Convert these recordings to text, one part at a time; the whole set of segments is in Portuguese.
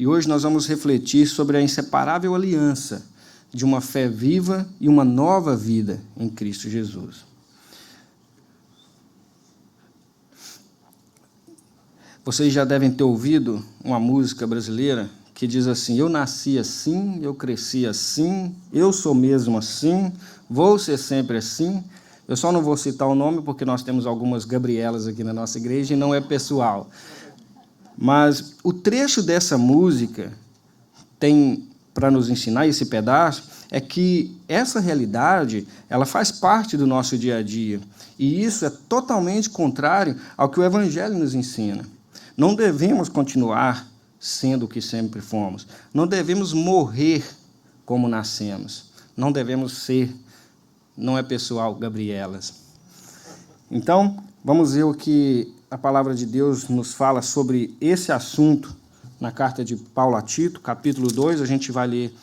e hoje nós vamos refletir sobre a inseparável aliança de uma fé viva e uma nova vida em Cristo Jesus. Vocês já devem ter ouvido uma música brasileira que diz assim: eu nasci assim, eu cresci assim, eu sou mesmo assim, vou ser sempre assim. Eu só não vou citar o nome porque nós temos algumas Gabrielas aqui na nossa igreja e não é pessoal. Mas o trecho dessa música tem para nos ensinar, esse pedaço, é que essa realidade ela faz parte do nosso dia a dia. E isso é totalmente contrário ao que o Evangelho nos ensina. Não devemos continuar sendo o que sempre fomos. Não devemos morrer como nascemos. Não devemos ser, não é pessoal, Gabrielas. Então, vamos ver o que a palavra de Deus nos fala sobre esse assunto na carta de Paulo a Tito, capítulo 2. A gente vai ler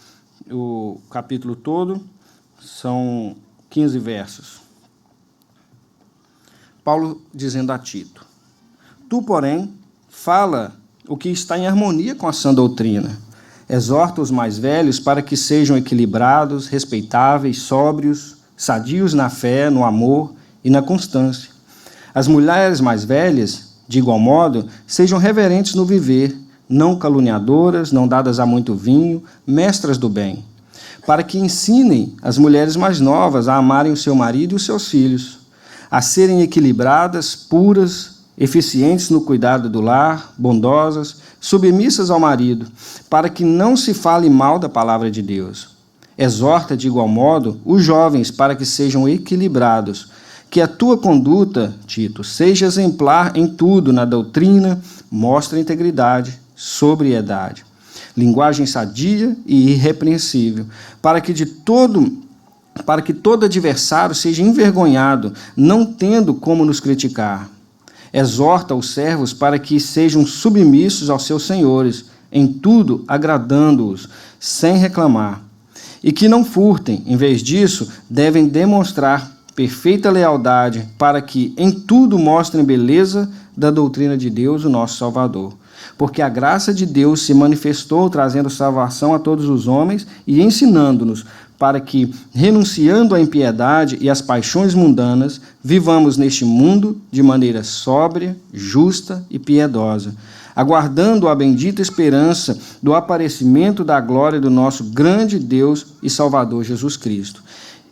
o capítulo todo, são 15 versos. Paulo dizendo a Tito: tu, porém, fala o que está em harmonia com a sã doutrina. Exorta os mais velhos para que sejam equilibrados, respeitáveis, sóbrios, sadios na fé, no amor e na constância. As mulheres mais velhas, de igual modo, sejam reverentes no viver, não caluniadoras, não dadas a muito vinho, mestras do bem, para que ensinem as mulheres mais novas a amarem o seu marido e os seus filhos, a serem equilibradas, puras, eficientes no cuidado do lar, bondosas, submissas ao marido, para que não se fale mal da palavra de Deus. Exorta, de igual modo, os jovens para que sejam equilibrados, que a tua conduta, Tito, seja exemplar em tudo, na doutrina, mostra integridade, sobriedade, linguagem sadia e irrepreensível, para que todo adversário seja envergonhado, não tendo como nos criticar. Exorta os servos para que sejam submissos aos seus senhores, em tudo agradando-os, sem reclamar. E que não furtem, em vez disso, devem demonstrar perfeita lealdade, para que em tudo mostrem beleza da doutrina de Deus, o nosso Salvador. Porque a graça de Deus se manifestou, trazendo salvação a todos os homens e ensinando-nos, para que, renunciando à impiedade e às paixões mundanas, vivamos neste mundo de maneira sóbria, justa e piedosa, aguardando a bendita esperança do aparecimento da glória do nosso grande Deus e Salvador Jesus Cristo,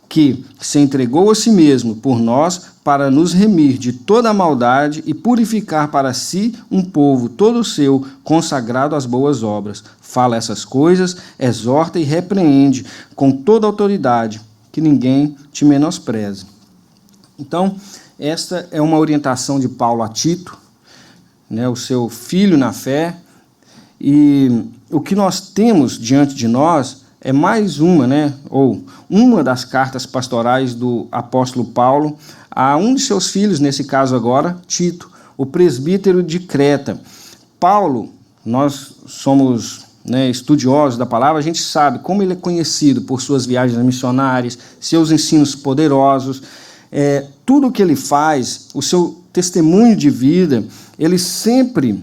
que se entregou a si mesmo por nós para nos remir de toda a maldade e purificar para si um povo todo seu, consagrado às boas obras. Fala essas coisas, exorta e repreende com toda autoridade, que ninguém te menospreze. Então, esta é uma orientação de Paulo a Tito, o seu filho na fé, e o que nós temos diante de nós é mais uma das cartas pastorais do apóstolo Paulo a um de seus filhos, nesse caso agora, Tito, o presbítero de Creta. Paulo, nós somos estudiosos da palavra, a gente sabe como ele é conhecido por suas viagens missionárias, seus ensinos poderosos, tudo o que ele faz, o seu testemunho de vida, ele sempre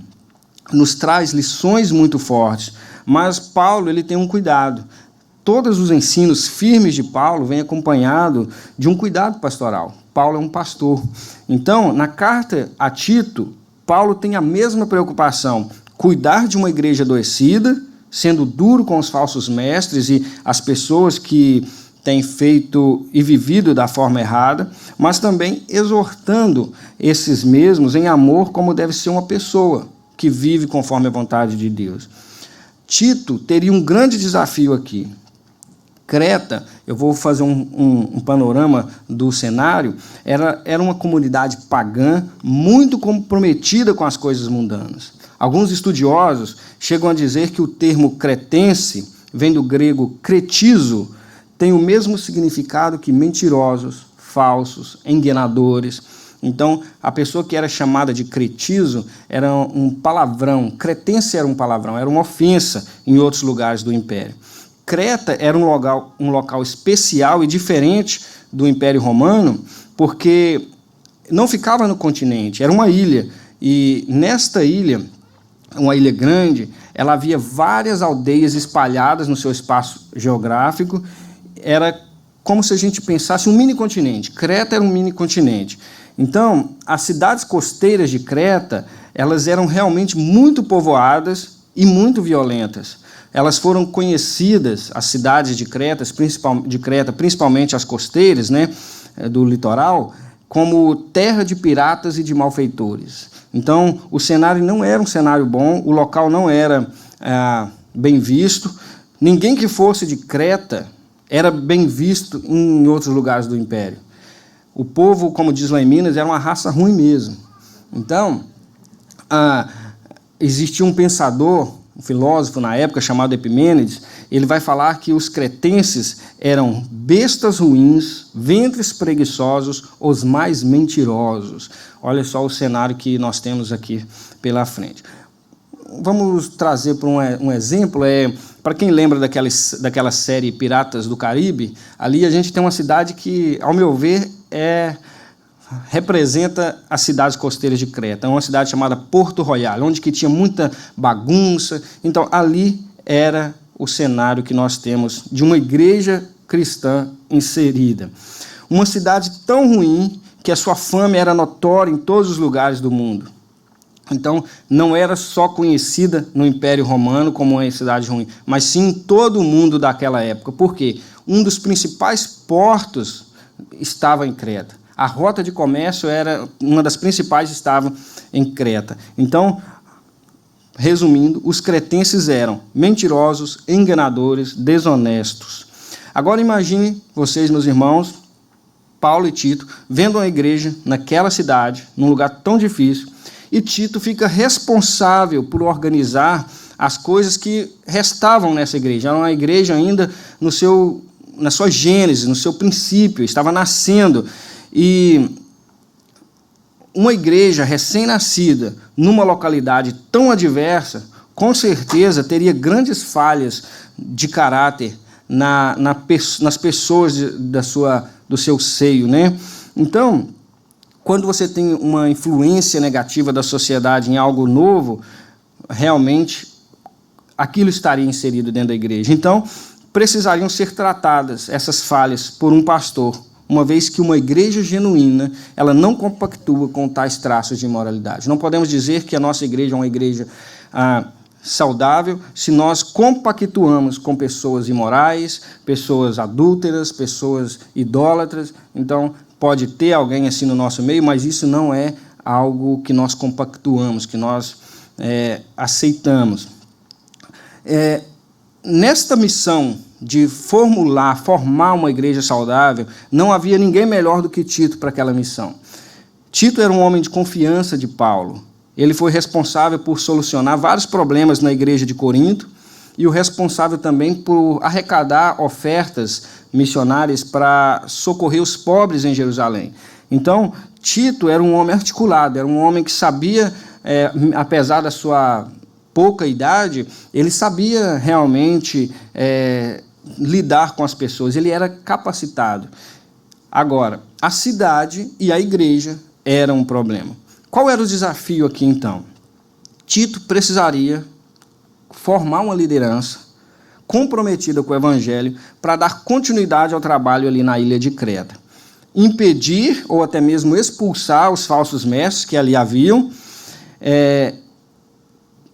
nos traz lições muito fortes, mas Paulo ele tem um cuidado. Todos os ensinos firmes de Paulo vêm acompanhados de um cuidado pastoral. Paulo é um pastor. Então, na carta a Tito, Paulo tem a mesma preocupação, cuidar de uma igreja adoecida, sendo duro com os falsos mestres e as pessoas que têm feito e vivido da forma errada, mas também exortando esses mesmos em amor, como deve ser uma pessoa que vive conforme a vontade de Deus. Tito teria um grande desafio aqui. Creta, eu vou fazer um panorama do cenário, era uma comunidade pagã muito comprometida com as coisas mundanas. Alguns estudiosos chegam a dizer que o termo cretense vem do grego cretizo, tem o mesmo significado que mentirosos, falsos, enganadores. Então, a pessoa que era chamada de cretizo era um palavrão, cretense era um palavrão, era uma ofensa em outros lugares do império. Creta era um local especial e diferente do Império Romano, porque não ficava no continente, era uma ilha. E nesta ilha uma ilha grande, ela havia várias aldeias espalhadas no seu espaço geográfico. Era como se a gente pensasse um mini-continente. Creta era um mini-continente. Então, as cidades costeiras de Creta, elas eram realmente muito povoadas e muito violentas. Elas foram conhecidas, as cidades de Creta, principalmente as costeiras, né, do litoral, como terra de piratas e de malfeitores. Então, o cenário não era um cenário bom, o local não era bem visto. Ninguém que fosse de Creta era bem visto em outros lugares do Império. O povo, como diz lá em Minas, era uma raça ruim mesmo. Então, existia um pensador, um filósofo na época, chamado Epimênides. Ele vai falar que os cretenses eram bestas ruins, ventres preguiçosos, os mais mentirosos. Olha só o cenário que nós temos aqui pela frente. Vamos trazer para um exemplo. Para quem lembra daquela série Piratas do Caribe, ali a gente tem uma cidade que, ao meu ver, representa as cidades costeiras de Creta. É uma cidade chamada Porto Royal, onde que tinha muita bagunça. Então, ali era o cenário que nós temos de uma igreja cristã inserida. Uma cidade tão ruim que a sua fama era notória em todos os lugares do mundo. Então, não era só conhecida no Império Romano como uma cidade ruim, mas sim em todo o mundo daquela época. Por quê? Um dos principais portos estava em Creta. A rota de comércio era uma das principais, estava em Creta. Então, resumindo, os cretenses eram mentirosos, enganadores, desonestos. Agora imagine vocês, meus irmãos, Paulo e Tito, vendo uma igreja naquela cidade, num lugar tão difícil, e Tito fica responsável por organizar as coisas que restavam nessa igreja. Era uma igreja ainda na sua gênese, no seu princípio, estava nascendo. E uma igreja recém-nascida, numa localidade tão adversa, com certeza teria grandes falhas de caráter nas pessoas do seu seio, né? Então, quando você tem uma influência negativa da sociedade em algo novo, realmente aquilo estaria inserido dentro da igreja. Então, precisariam ser tratadas essas falhas por um pastor, uma vez que uma igreja genuína, ela não compactua com tais traços de imoralidade. Não podemos dizer que a nossa igreja é uma igreja saudável se nós compactuamos com pessoas imorais, pessoas adúlteras, pessoas idólatras. Então, pode ter alguém assim no nosso meio, mas isso não é algo que nós compactuamos, que nós aceitamos. Nesta missão de formar uma igreja saudável, não havia ninguém melhor do que Tito para aquela missão. Tito era um homem de confiança de Paulo. Ele foi responsável por solucionar vários problemas na igreja de Corinto e o responsável também por arrecadar ofertas missionárias para socorrer os pobres em Jerusalém. Então, Tito era um homem articulado, era um homem que sabia, apesar da sua pouca idade, ele sabia realmente lidar com as pessoas, ele era capacitado. Agora, a cidade e a igreja eram um problema. Qual era o desafio aqui, então? Tito precisaria formar uma liderança comprometida com o evangelho para dar continuidade ao trabalho ali na ilha de Creta. Impedir ou até mesmo expulsar os falsos mestres que ali haviam,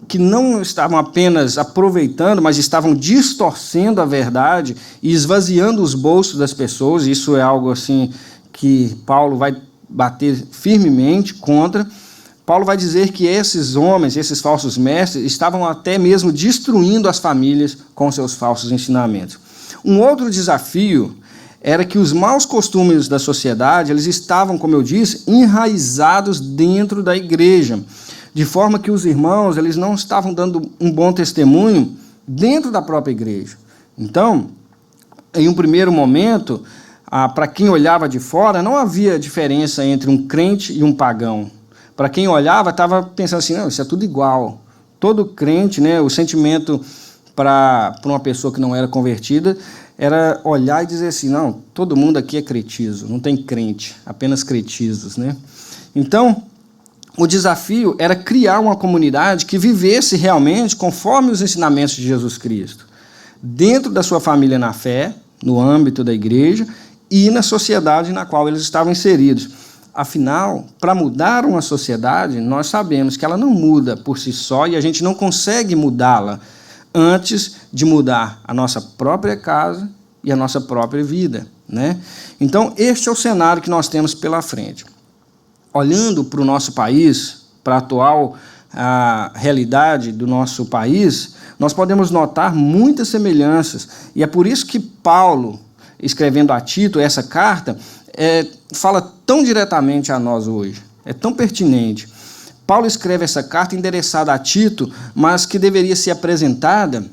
que não estavam apenas aproveitando, mas estavam distorcendo a verdade e esvaziando os bolsos das pessoas. Isso é algo assim que Paulo vai bater firmemente contra. Paulo vai dizer que esses homens, esses falsos mestres, estavam até mesmo destruindo as famílias com seus falsos ensinamentos. Um outro desafio era que os maus costumes da sociedade, eles estavam, como eu disse, enraizados dentro da igreja, de forma que os irmãos eles não estavam dando um bom testemunho dentro da própria igreja. Então, em um primeiro momento, para quem olhava de fora, não havia diferença entre um crente e um pagão. Para quem olhava, estava pensando assim, não, isso é tudo igual. Todo crente, né, o sentimento para uma pessoa que não era convertida era olhar e dizer assim, não, todo mundo aqui é cretizo, não tem crente, apenas cretizos, né? Então, o desafio era criar uma comunidade que vivesse realmente conforme os ensinamentos de Jesus Cristo, dentro da sua família na fé, no âmbito da igreja e na sociedade na qual eles estavam inseridos. Afinal, para mudar uma sociedade, nós sabemos que ela não muda por si só e a gente não consegue mudá-la antes de mudar a nossa própria casa e a nossa própria vida, né? Então, este é o cenário que nós temos pela frente. Olhando para o nosso país, para a atual realidade do nosso país, nós podemos notar muitas semelhanças. E é por isso que Paulo, escrevendo a Tito essa carta, fala tão diretamente a nós hoje. É tão pertinente. Paulo escreve essa carta endereçada a Tito, mas que deveria ser apresentada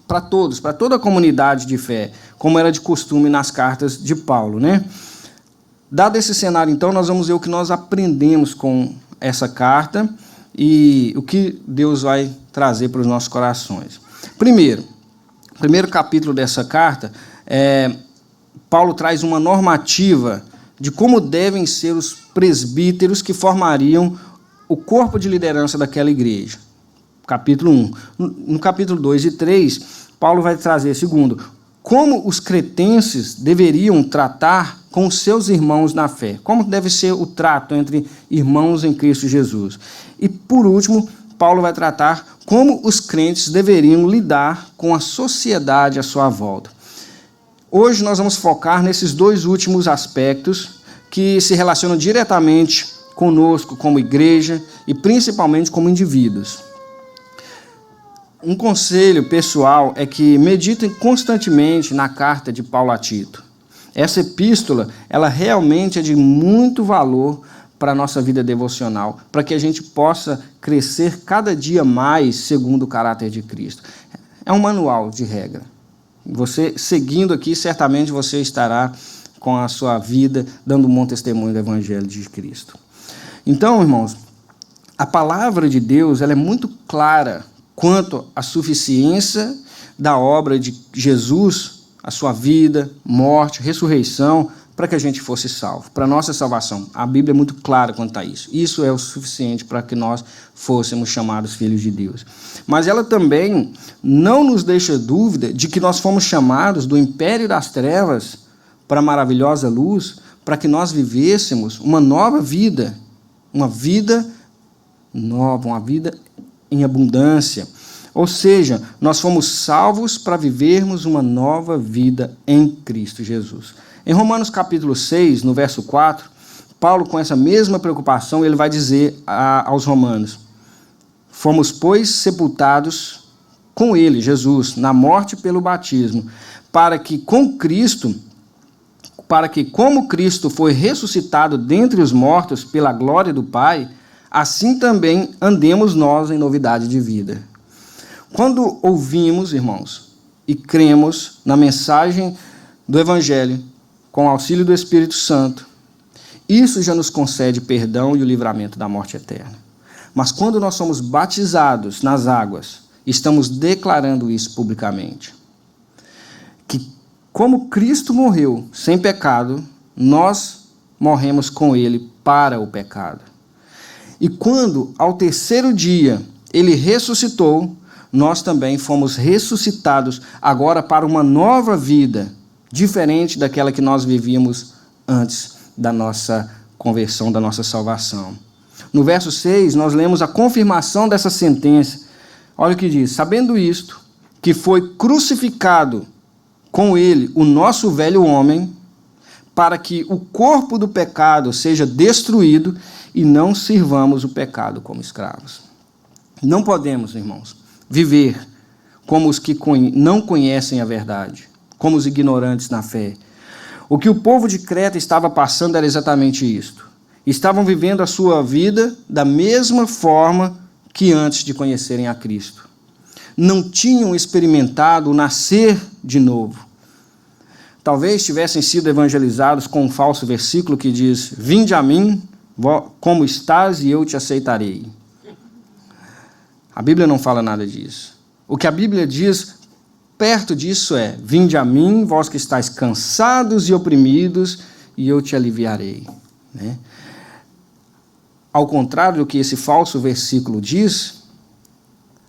para todos, para toda a comunidade de fé, como era de costume nas cartas de Paulo, né? Dado esse cenário, então, nós vamos ver o que nós aprendemos com essa carta e o que Deus vai trazer para os nossos corações. Primeiro capítulo dessa carta, Paulo traz uma normativa de como devem ser os presbíteros que formariam o corpo de liderança daquela igreja. Capítulo 1. No capítulo 2 e 3, Paulo vai trazer, segundo, como os cretenses deveriam tratar com os seus irmãos na fé. Como deve ser o trato entre irmãos em Cristo Jesus. E, por último, Paulo vai tratar como os crentes deveriam lidar com a sociedade à sua volta. Hoje nós vamos focar nesses dois últimos aspectos que se relacionam diretamente conosco como igreja e principalmente como indivíduos. Um conselho pessoal é que meditem constantemente na carta de Paulo a Tito. Essa epístola, ela realmente é de muito valor para a nossa vida devocional, para que a gente possa crescer cada dia mais segundo o caráter de Cristo. É um manual de regra. Você, seguindo aqui, certamente você estará com a sua vida dando um bom testemunho do Evangelho de Cristo. Então, irmãos, a palavra de Deus ela é muito clara quanto à suficiência da obra de Jesus, a sua vida, morte, ressurreição, para que a gente fosse salvo, para a nossa salvação. A Bíblia é muito clara quanto a isso. Isso é o suficiente para que nós fôssemos chamados filhos de Deus. Mas ela também não nos deixa dúvida de que nós fomos chamados do império das trevas para a maravilhosa luz, para que nós vivêssemos uma nova vida, uma vida nova, uma vida em abundância. Ou seja, nós fomos salvos para vivermos uma nova vida em Cristo Jesus. Em Romanos capítulo 6, no verso 4, Paulo, com essa mesma preocupação, ele vai dizer aos romanos: fomos, pois, sepultados com ele, Jesus, na morte pelo batismo, para que, como Cristo foi ressuscitado dentre os mortos pela glória do Pai, assim também andemos nós em novidade de vida. Quando ouvimos, irmãos, e cremos na mensagem do Evangelho, com o auxílio do Espírito Santo, isso já nos concede perdão e o livramento da morte eterna. Mas quando nós somos batizados nas águas, estamos declarando isso publicamente. Que como Cristo morreu sem pecado, nós morremos com ele para o pecado. E quando, ao terceiro dia, ele ressuscitou, nós também fomos ressuscitados agora para uma nova vida, diferente daquela que nós vivíamos antes da nossa conversão, da nossa salvação. No verso 6, nós lemos a confirmação dessa sentença. Olha o que diz: sabendo isto, que foi crucificado com ele o nosso velho homem, para que o corpo do pecado seja destruído e não sirvamos o pecado como escravos. Não podemos, irmãos, viver como os que não conhecem a verdade, como os ignorantes na fé. O que o povo de Creta estava passando era exatamente isto. Estavam vivendo a sua vida da mesma forma que antes de conhecerem a Cristo. Não tinham experimentado o nascer de novo. Talvez tivessem sido evangelizados com um falso versículo que diz: vinde a mim, como estás, e eu te aceitarei. A Bíblia não fala nada disso. O que a Bíblia diz perto disso é: vinde a mim, vós que estáis cansados e oprimidos, e eu te aliviarei. Né? ao contrário do que esse falso versículo diz,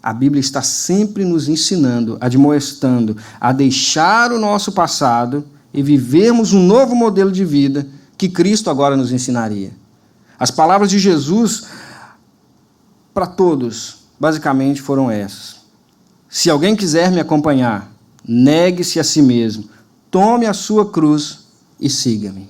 a Bíblia está sempre nos ensinando, admoestando a deixar o nosso passado e vivermos um novo modelo de vida que Cristo agora nos ensinaria. As palavras de Jesus para todos, basicamente, foram essas. Se alguém quiser me acompanhar, negue-se a si mesmo, tome a sua cruz e siga-me.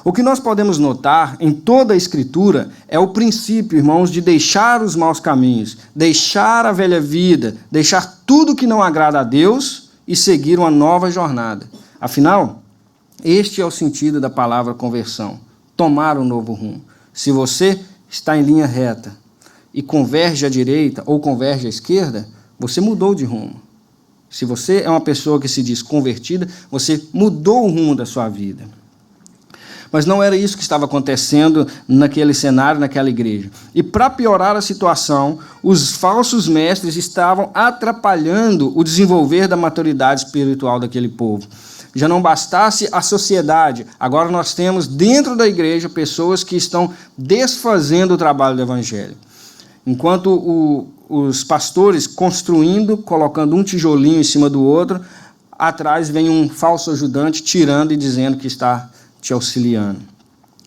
O que nós podemos notar em toda a Escritura é o princípio, irmãos, de deixar os maus caminhos, deixar a velha vida, deixar tudo que não agrada a Deus e seguir uma nova jornada. Afinal, este é o sentido da palavra conversão, tomar um novo rumo. Se você está em linha reta e converge à direita ou converge à esquerda, você mudou de rumo. Se você é uma pessoa que se diz convertida, você mudou o rumo da sua vida. Mas não era isso que estava acontecendo naquele cenário, naquela igreja. E para piorar a situação, os falsos mestres estavam atrapalhando o desenvolver da maturidade espiritual daquele povo. Já não bastasse a sociedade, agora nós temos dentro da igreja pessoas que estão desfazendo o trabalho do evangelho. Enquanto os pastores construindo, colocando um tijolinho em cima do outro, atrás vem um falso ajudante tirando e dizendo que está te auxiliando.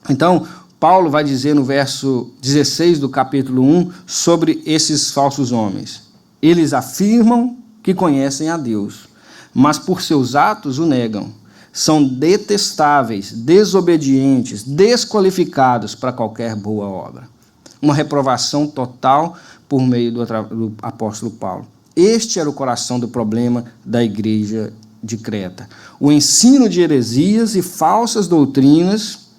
Então, Paulo vai dizer no verso 16 do capítulo 1 sobre esses falsos homens. Eles afirmam que conhecem a Deus, mas por seus atos o negam. São detestáveis, desobedientes, desqualificados para qualquer boa obra. Uma reprovação total por meio do apóstolo Paulo. Este era o coração do problema da igreja de Creta. O ensino de heresias e falsas doutrinas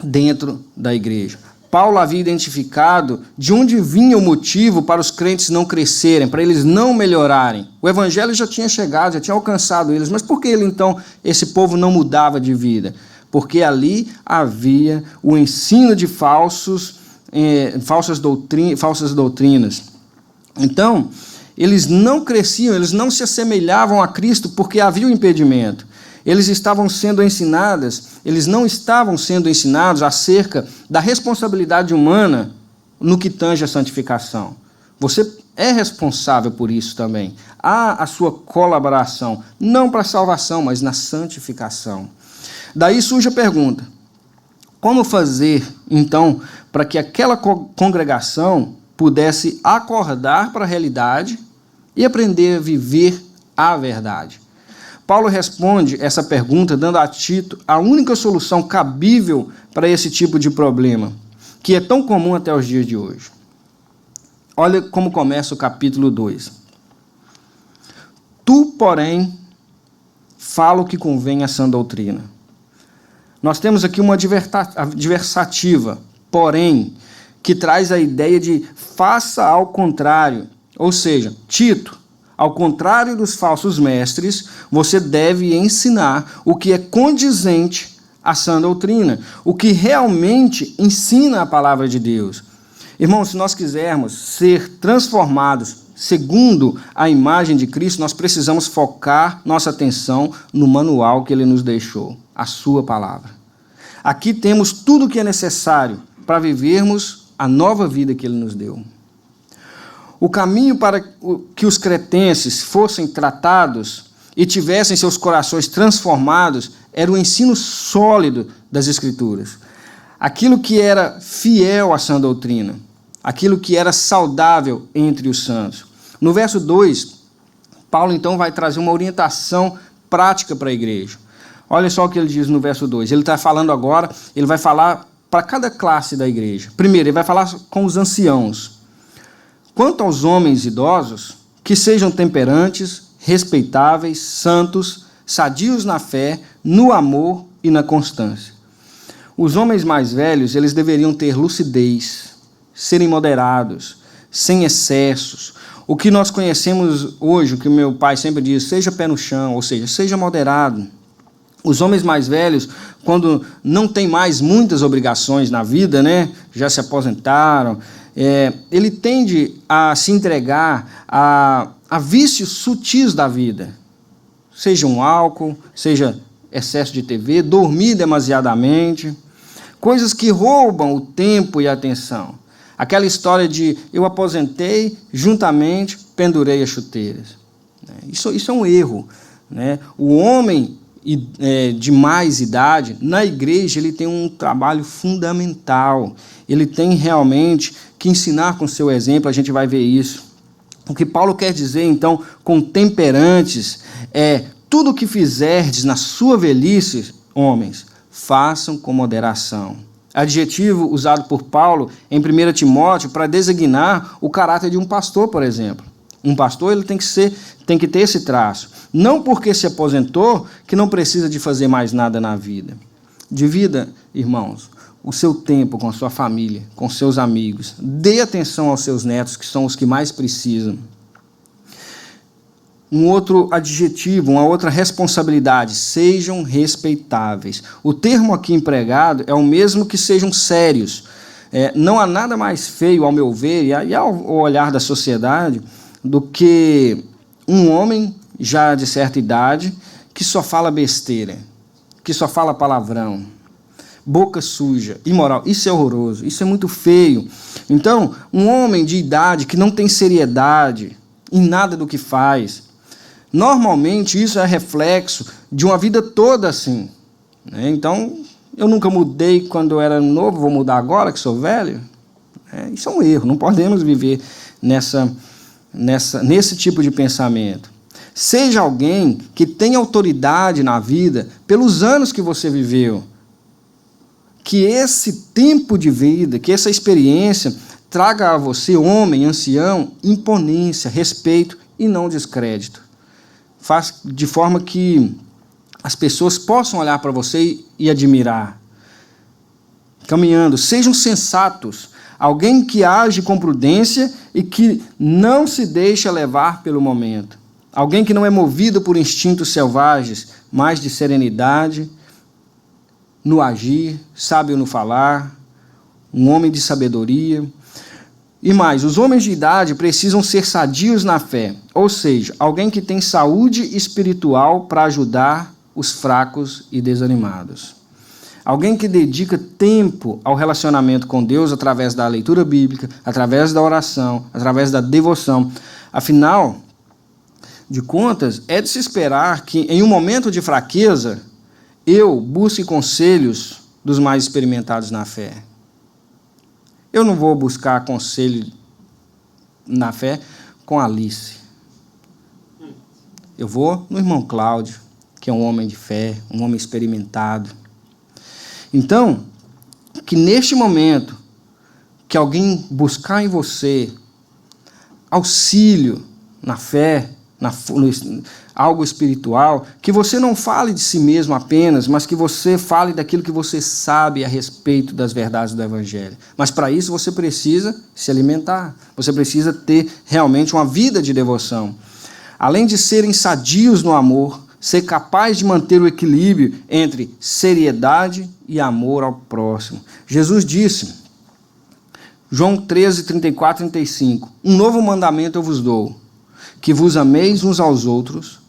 dentro da igreja. Paulo havia identificado de onde vinha o motivo para os crentes não crescerem, para eles não melhorarem. O evangelho já tinha chegado, já tinha alcançado eles, mas por que esse povo não mudava de vida? Porque ali havia o ensino de falsas doutrinas. Então, eles não cresciam, eles não se assemelhavam a Cristo porque havia um impedimento. Eles não estavam sendo ensinados acerca da responsabilidade humana no que tange a santificação. Você é responsável por isso também. Há a sua colaboração, não para a salvação, mas na santificação. Daí surge a pergunta: como fazer, então, para que aquela congregação pudesse acordar para a realidade e aprender a viver a verdade? Paulo responde essa pergunta dando a Tito a única solução cabível para esse tipo de problema, que é tão comum até os dias de hoje. Olha como começa o capítulo 2. Tu, porém, fala o que convém à sã doutrina. Nós temos aqui uma adversativa, porém, que traz a ideia de faça ao contrário. Ou seja, Tito, ao contrário dos falsos mestres, você deve ensinar o que é condizente à sã doutrina, o que realmente ensina a palavra de Deus. Irmãos, se nós quisermos ser transformados segundo a imagem de Cristo, nós precisamos focar nossa atenção no manual que ele nos deixou, a sua palavra. Aqui temos tudo o que é necessário para vivermos a nova vida que ele nos deu. O caminho para que os cretenses fossem tratados e tivessem seus corações transformados era o ensino sólido das Escrituras. Aquilo que era fiel à sã doutrina, aquilo que era saudável entre os santos. No verso 2, Paulo então vai trazer uma orientação prática para a igreja. Olha só o que ele diz no verso 2. Ele está falando agora, ele vai falar para cada classe da igreja. Primeiro, ele vai falar com os anciãos. Quanto aos homens idosos, que sejam temperantes, respeitáveis, santos, sadios na fé, no amor e na constância. Os homens mais velhos, eles deveriam ter lucidez, serem moderados, sem excessos. O que nós conhecemos hoje, o que meu pai sempre diz, seja pé no chão, ou seja, seja moderado. Os homens mais velhos, quando não têm mais muitas obrigações na vida, né, já se aposentaram, ele tende a se entregar a vícios sutis da vida, seja um álcool, seja excesso de TV, dormir demasiadamente. coisas que roubam o tempo e a atenção. Aquela história de eu aposentei, juntamente pendurei as chuteiras. Isso é um erro, né? O homem de mais idade, na igreja, ele tem um trabalho fundamental. Ele tem realmente que ensinar com o seu exemplo, a gente vai ver isso. O que Paulo quer dizer, então, com temperantes, tudo o que fizerdes na sua velhice, homens, façam com moderação. Adjetivo usado por Paulo em 1 Timóteo para designar o caráter de um pastor, por exemplo. Um pastor ele tem que ter esse traço. Não porque se aposentou que não precisa de fazer mais nada na vida. Divida, irmãos, o seu tempo com a sua família, com seus amigos. Dê atenção aos seus netos, que são os que mais precisam. Um outro adjetivo, uma outra responsabilidade, sejam respeitáveis. O termo aqui empregado é o mesmo que sejam sérios. Não há nada mais feio, ao meu ver, e ao olhar da sociedade, do que um homem já de certa idade que só fala besteira, que só fala palavrão, boca suja, imoral. Isso é horroroso, isso é muito feio. Então, um homem de idade que não tem seriedade em nada do que faz, normalmente isso é reflexo de uma vida toda assim. Então, eu nunca mudei quando eu era novo, vou mudar agora que sou velho? Isso é um erro, não podemos viver nesse tipo de pensamento. Seja alguém que tenha autoridade na vida pelos anos que você viveu. Que esse tempo de vida, que essa experiência traga a você, homem, ancião, imponência, respeito e não descrédito. Faz de forma que as pessoas possam olhar para você e admirar. Caminhando, sejam sensatos. Alguém que age com prudência e que não se deixa levar pelo momento. Alguém que não é movido por instintos selvagens, mas de serenidade, no agir, sábio no falar, um homem de sabedoria. E mais, os homens de idade precisam ser sadios na fé, ou seja, alguém que tem saúde espiritual para ajudar os fracos e desanimados. Alguém que dedica tempo ao relacionamento com Deus através da leitura bíblica, através da oração, através da devoção. Afinal de contas, é de se esperar que, em um momento de fraqueza, eu busque conselhos dos mais experimentados na fé. Eu não vou buscar conselho na fé com Alice. Eu vou no irmão Cláudio, que é um homem de fé, um homem experimentado. Então, que neste momento, que alguém buscar em você auxílio na fé, algo espiritual, que você não fale de si mesmo apenas, mas que você fale daquilo que você sabe a respeito das verdades do Evangelho. Mas para isso você precisa se alimentar, você precisa ter realmente uma vida de devoção. Além de serem sadios no amor, ser capaz de manter o equilíbrio entre seriedade e amor ao próximo. Jesus disse, João 13, 34 e 35, um novo mandamento eu vos dou, que vos ameis uns aos outros,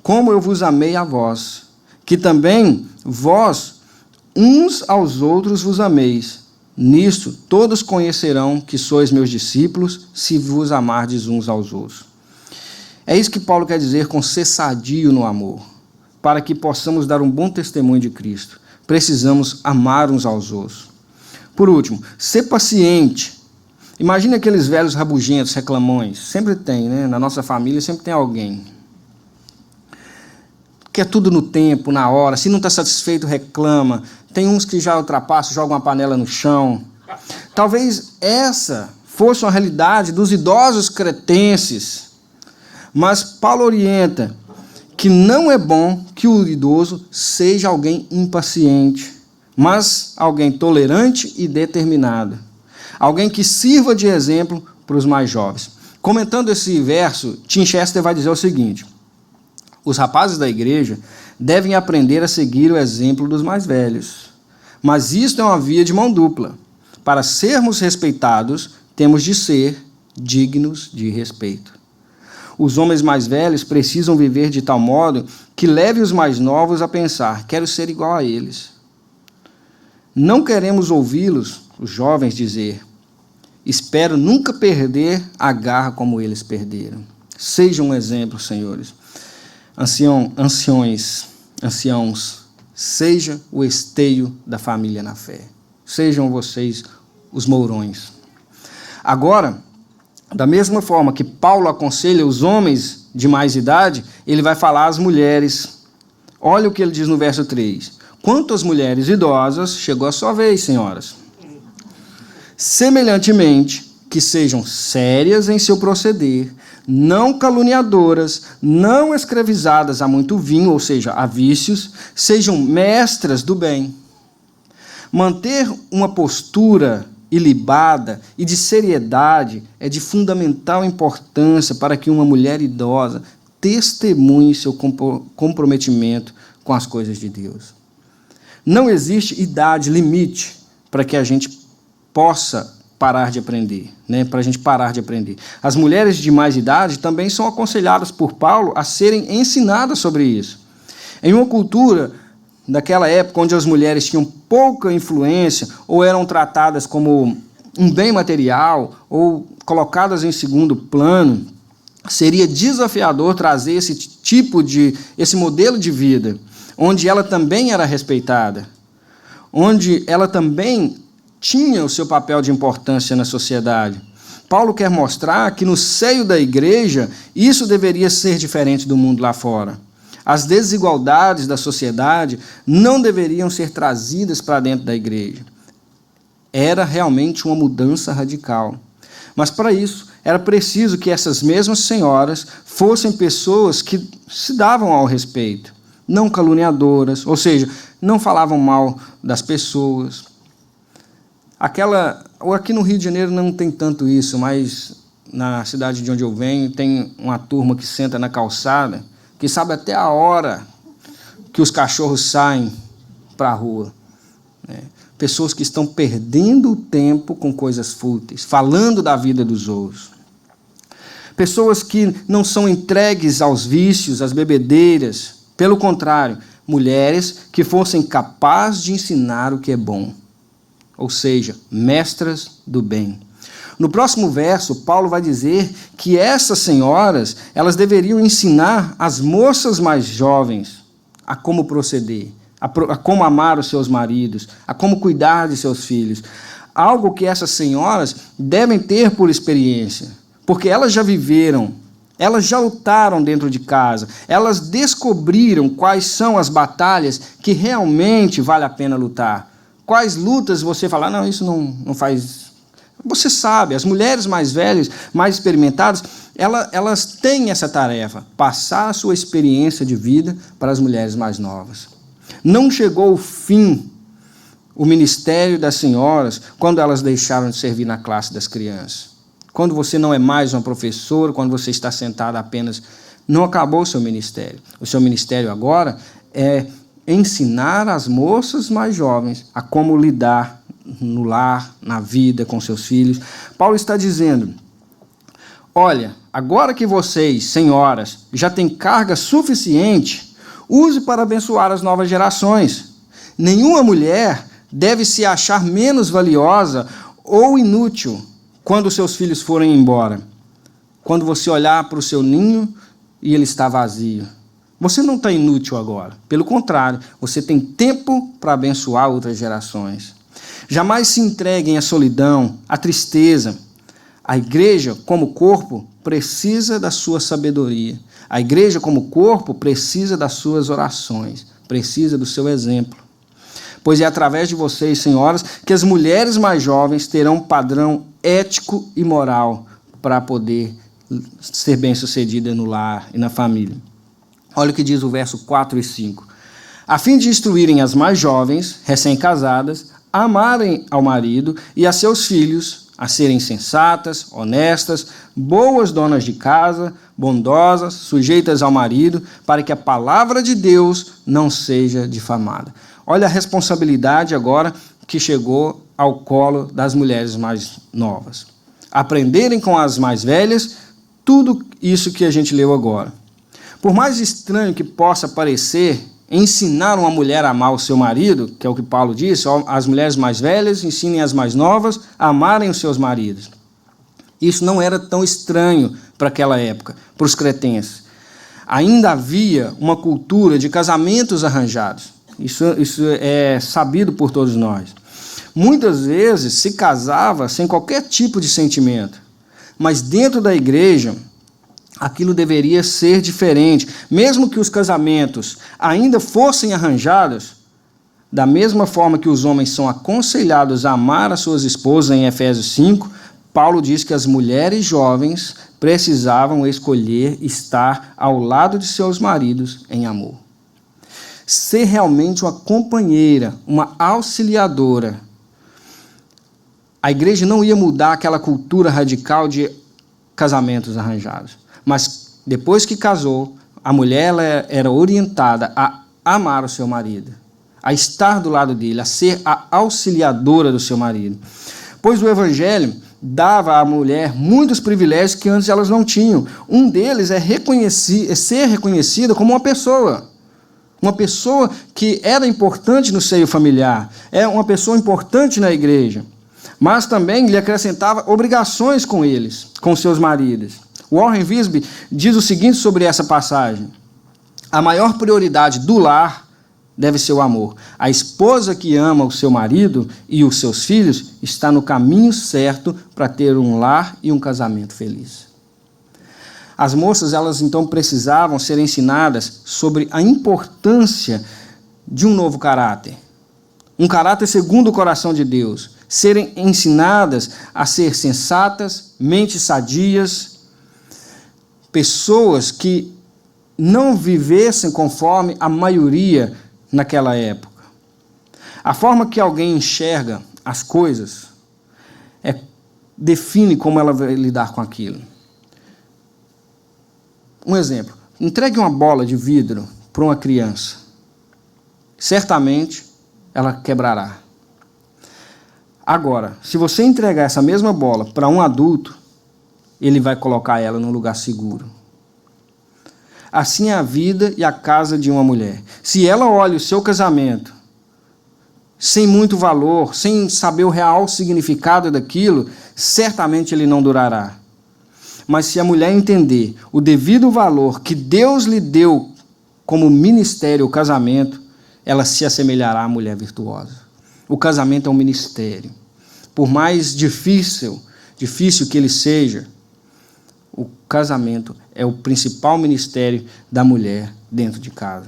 como eu vos amei a vós, que também vós uns aos outros vos ameis. Nisto todos conhecerão que sois meus discípulos, se vos amardes uns aos outros. É isso que Paulo quer dizer com ser sadio no amor. Para que possamos dar um bom testemunho de Cristo, precisamos amar uns aos outros. Por último, ser paciente. Imagina aqueles velhos rabugentos, reclamões. Sempre tem, né? Na nossa família sempre tem alguém. Quer tudo no tempo, na hora. Se não está satisfeito, reclama. Tem uns que já ultrapassam, jogam uma panela no chão. Talvez essa fosse uma realidade dos idosos cretenses. Mas Paulo orienta que não é bom que o idoso seja alguém impaciente, mas alguém tolerante e determinado. Alguém que sirva de exemplo para os mais jovens. Comentando esse verso, Tim Chester vai dizer o seguinte, os rapazes da igreja devem aprender a seguir o exemplo dos mais velhos. Mas isto é uma via de mão dupla. Para sermos respeitados, temos de ser dignos de respeito. Os homens mais velhos precisam viver de tal modo que leve os mais novos a pensar, quero ser igual a eles. Não queremos ouvi-los, os jovens, dizer: espero nunca perder a garra como eles perderam. Sejam um exemplo, senhores. Anciãos, seja o esteio da família na fé. Sejam vocês os mourões. Agora, da mesma forma que Paulo aconselha os homens de mais idade, ele vai falar às mulheres. Olha o que ele diz no verso 3. Quanto às mulheres idosas, chegou a sua vez, senhoras. Semelhantemente, que sejam sérias em seu proceder, não caluniadoras, não escravizadas a muito vinho, ou seja, a vícios, sejam mestras do bem. Manter uma postura ilibada e de seriedade é de fundamental importância para que uma mulher idosa testemunhe seu comprometimento com as coisas de Deus. Não existe idade limite para que a gente possa parar de aprender, para a gente parar de aprender. As mulheres de mais idade também são aconselhadas por Paulo a serem ensinadas sobre isso. Em uma cultura daquela época, onde as mulheres tinham pouca influência ou eram tratadas como um bem material ou colocadas em segundo plano, seria desafiador trazer esse modelo de vida, onde ela também era respeitada, onde ela também tinha o seu papel de importância na sociedade. Paulo quer mostrar que no seio da igreja isso deveria ser diferente do mundo lá fora. As desigualdades da sociedade não deveriam ser trazidas para dentro da igreja. Era realmente uma mudança radical. Mas para isso era preciso que essas mesmas senhoras fossem pessoas que se davam ao respeito, não caluniadoras, ou seja, não falavam mal das pessoas. Aqui no Rio de Janeiro não tem tanto isso, mas na cidade de onde eu venho tem uma turma que senta na calçada, que sabe até a hora que os cachorros saem para a rua. Pessoas que estão perdendo o tempo com coisas fúteis, falando da vida dos outros. Pessoas que não são entregues aos vícios, às bebedeiras. Pelo contrário, mulheres que fossem capazes de ensinar o que é bom. Ou seja, mestras do bem. No próximo verso, Paulo vai dizer que essas senhoras, elas deveriam ensinar as moças mais jovens a como proceder, a como amar os seus maridos, a como cuidar de seus filhos. Algo que essas senhoras devem ter por experiência, porque elas já viveram, elas já lutaram dentro de casa, elas descobriram quais são as batalhas que realmente vale a pena lutar. Quais lutas você fala, não, isso não faz... Você sabe, as mulheres mais velhas, mais experimentadas, elas têm essa tarefa, passar a sua experiência de vida para as mulheres mais novas. Não chegou o fim, o ministério das senhoras, quando elas deixaram de servir na classe das crianças. Quando você não é mais uma professora, quando você está sentada apenas... Não acabou o seu ministério. O seu ministério agora é ensinar as moças mais jovens a como lidar no lar, na vida, com seus filhos. Paulo está dizendo, olha, agora que vocês, senhoras, já têm carga suficiente, use para abençoar as novas gerações. Nenhuma mulher deve se achar menos valiosa ou inútil quando seus filhos forem embora. Quando você olhar para o seu ninho e ele está vazio. Você não está inútil agora. Pelo contrário, você tem tempo para abençoar outras gerações. Jamais se entreguem à solidão, à tristeza. A igreja, como corpo, precisa da sua sabedoria. A igreja, como corpo, precisa das suas orações, precisa do seu exemplo. Pois é através de vocês, senhoras, que as mulheres mais jovens terão um padrão ético e moral para poder ser bem-sucedida no lar e na família. Olha o que diz o verso 4 e 5. A fim de instruírem as mais jovens, recém-casadas, a amarem ao marido e a seus filhos, a serem sensatas, honestas, boas donas de casa, bondosas, sujeitas ao marido, para que a palavra de Deus não seja difamada. Olha a responsabilidade agora que chegou ao colo das mulheres mais novas. Aprenderem com as mais velhas tudo isso que a gente leu agora. Por mais estranho que possa parecer ensinar uma mulher a amar o seu marido, que é o que Paulo disse, as mulheres mais velhas ensinem as mais novas a amarem os seus maridos. Isso não era tão estranho para aquela época, para os cretenses. Ainda havia uma cultura de casamentos arranjados. Isso é sabido por todos nós. Muitas vezes se casava sem qualquer tipo de sentimento, mas dentro da igreja aquilo deveria ser diferente. Mesmo que os casamentos ainda fossem arranjados, da mesma forma que os homens são aconselhados a amar as suas esposas em Efésios 5, Paulo diz que as mulheres jovens precisavam escolher estar ao lado de seus maridos em amor. Ser realmente uma companheira, uma auxiliadora. A igreja não ia mudar aquela cultura radical de casamentos arranjados. Mas depois que casou, a mulher ela era orientada a amar o seu marido, a estar do lado dele, a ser a auxiliadora do seu marido. Pois o Evangelho dava à mulher muitos privilégios que antes elas não tinham. Um deles é ser reconhecida como uma pessoa que era importante no seio familiar, é uma pessoa importante na igreja, mas também lhe acrescentava obrigações com eles, com seus maridos. Warren Wiersbe diz o seguinte sobre essa passagem: a maior prioridade do lar deve ser o amor. A esposa que ama o seu marido e os seus filhos está no caminho certo para ter um lar e um casamento feliz. As moças, elas então precisavam ser ensinadas sobre a importância de um novo caráter. Um caráter segundo o coração de Deus. Serem ensinadas a ser sensatas, mentes sadias, pessoas que não vivessem conforme a maioria naquela época. A forma que alguém enxerga as coisas define como ela vai lidar com aquilo. Um exemplo: entregue uma bola de vidro para uma criança. Certamente ela quebrará. Agora, se você entregar essa mesma bola para um adulto, ele vai colocar ela num lugar seguro. Assim é a vida e a casa de uma mulher. Se ela olha o seu casamento sem muito valor, sem saber o real significado daquilo, certamente ele não durará. Mas se a mulher entender o devido valor que Deus lhe deu como ministério, o casamento, ela se assemelhará à mulher virtuosa. O casamento é um ministério. Por mais difícil que ele seja, o casamento é o principal ministério da mulher dentro de casa.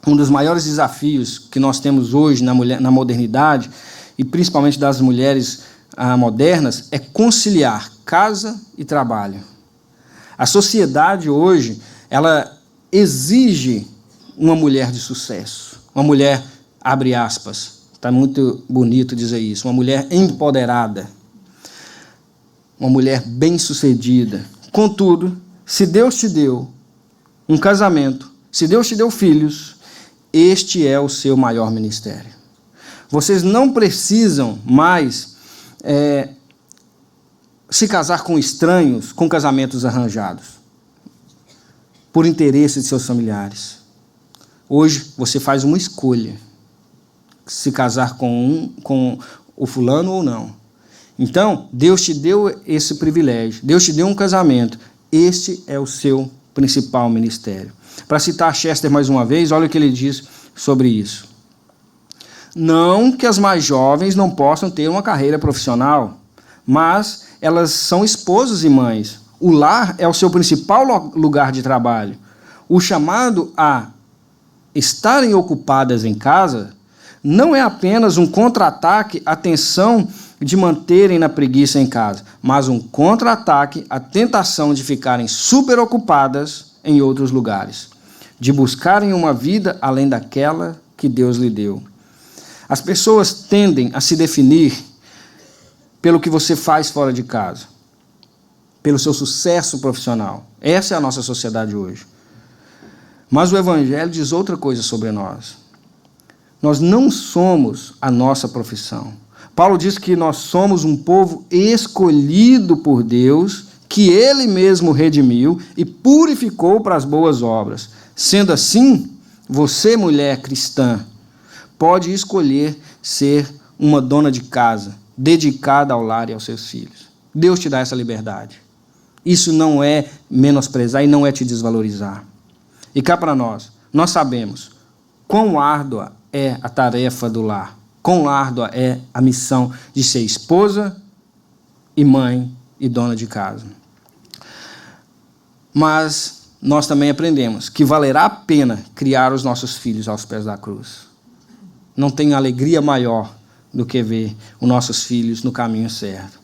Um dos maiores desafios que nós temos hoje na modernidade, e principalmente das mulheres modernas, é conciliar casa e trabalho. A sociedade hoje, ela exige uma mulher de sucesso, uma mulher, abre aspas, está muito bonito dizer isso, uma mulher empoderada, uma mulher bem-sucedida. Contudo, se Deus te deu um casamento, se Deus te deu filhos, este é o seu maior ministério. Vocês não precisam mais se casar com estranhos, com casamentos arranjados, por interesse de seus familiares. Hoje você faz uma escolha, se casar com o fulano ou não. Então, Deus te deu esse privilégio, Deus te deu um casamento, este é o seu principal ministério. Para citar Chester mais uma vez, olha o que ele diz sobre isso. Não que as mais jovens não possam ter uma carreira profissional, mas elas são esposas e mães. O lar é o seu principal lugar de trabalho. O chamado a estarem ocupadas em casa não é apenas um contra-ataque à tensão de manterem na preguiça em casa, mas um contra-ataque à tentação de ficarem super ocupadas em outros lugares, de buscarem uma vida além daquela que Deus lhe deu. As pessoas tendem a se definir pelo que você faz fora de casa, pelo seu sucesso profissional. Essa é a nossa sociedade hoje. Mas o Evangelho diz outra coisa sobre nós. Nós não somos a nossa profissão. Paulo diz que nós somos um povo escolhido por Deus, que Ele mesmo redimiu e purificou para as boas obras. Sendo assim, Você, mulher cristã, pode escolher ser uma dona de casa, dedicada ao lar e aos seus filhos. Deus te dá essa liberdade. Isso não é menosprezar e não é te desvalorizar. E cá para nós sabemos quão árdua é a tarefa do lar, quão árdua é a missão de ser esposa e mãe e dona de casa. Mas nós também aprendemos que valerá a pena criar os nossos filhos aos pés da cruz. Não tem alegria maior do que ver os nossos filhos no caminho certo.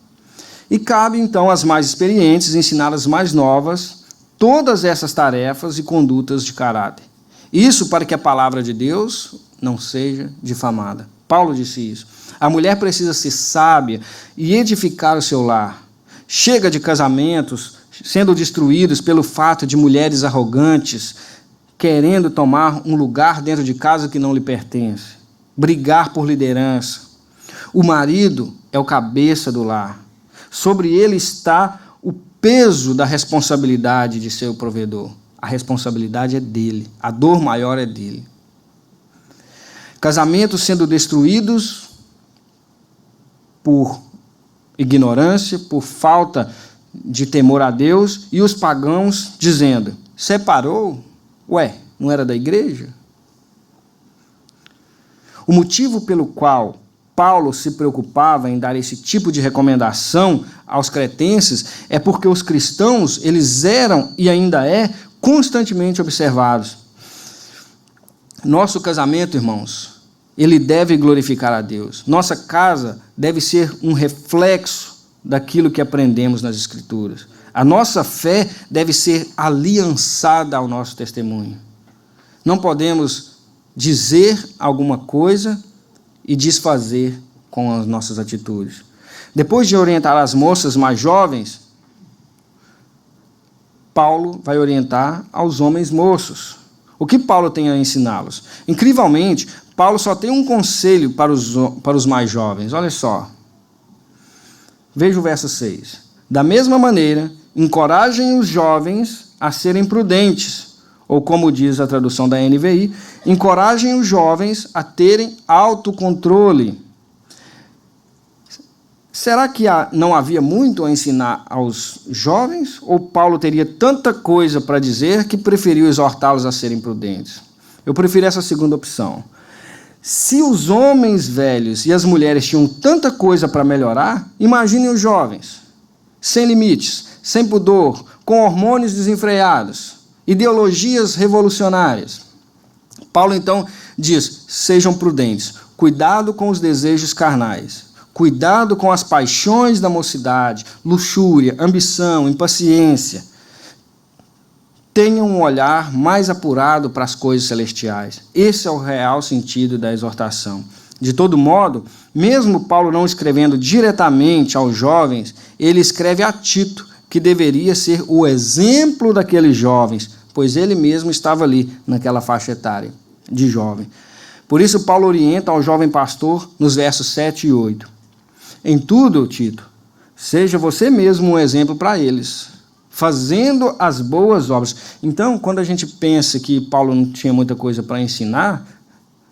E cabe, então, às mais experientes ensinar às mais novas todas essas tarefas e condutas de caráter. Isso para que a palavra de Deus não seja difamada. Paulo disse isso. A mulher precisa ser sábia e edificar o seu lar. Chega de casamentos sendo destruídos pelo fato de mulheres arrogantes querendo tomar um lugar dentro de casa que não lhe pertence. Brigar por liderança. O marido é o cabeça do lar. Sobre ele está o peso da responsabilidade de ser o provedor. A responsabilidade é dele. A dor maior é dele. Casamentos sendo destruídos por ignorância, por falta de temor a Deus, e os pagãos dizendo: separou? Ué, não era da igreja? O motivo pelo qual Paulo se preocupava em dar esse tipo de recomendação aos cretenses é porque os cristãos, eles eram e ainda constantemente observados. Nosso casamento, irmãos, ele deve glorificar a Deus. Nossa casa deve ser um reflexo daquilo que aprendemos nas Escrituras. A nossa fé deve ser aliançada ao nosso testemunho. Não podemos dizer alguma coisa e desfazer com as nossas atitudes. Depois de orientar as moças mais jovens, Paulo vai orientar aos homens moços. O que Paulo tem a ensiná-los? Incrivelmente, Paulo só tem um conselho para os mais jovens. Olha só. Veja o verso 6. Da mesma maneira, encorajem os jovens a serem prudentes, ou como diz a tradução da NVI, encorajem os jovens a terem autocontrole. Será que não havia muito a ensinar aos jovens? Ou Paulo teria tanta coisa para dizer que preferiu exortá-los a serem prudentes? Eu prefiro essa segunda opção. Se os homens velhos e as mulheres tinham tanta coisa para melhorar, imaginem os jovens, sem limites, sem pudor, com hormônios desenfreados, ideologias revolucionárias. Paulo, então, diz: sejam prudentes, cuidado com os desejos carnais, cuidado com as paixões da mocidade, luxúria, ambição, impaciência. Tenham um olhar mais apurado para as coisas celestiais. Esse é o real sentido da exortação. De todo modo, mesmo Paulo não escrevendo diretamente aos jovens, ele escreve a Tito, que deveria ser o exemplo daqueles jovens, pois ele mesmo estava ali naquela faixa etária de jovem. Por isso, Paulo orienta ao jovem pastor nos versos 7 e 8. Em tudo, Tito, seja você mesmo um exemplo para eles, fazendo as boas obras. Então, quando a gente pensa que Paulo não tinha muita coisa para ensinar,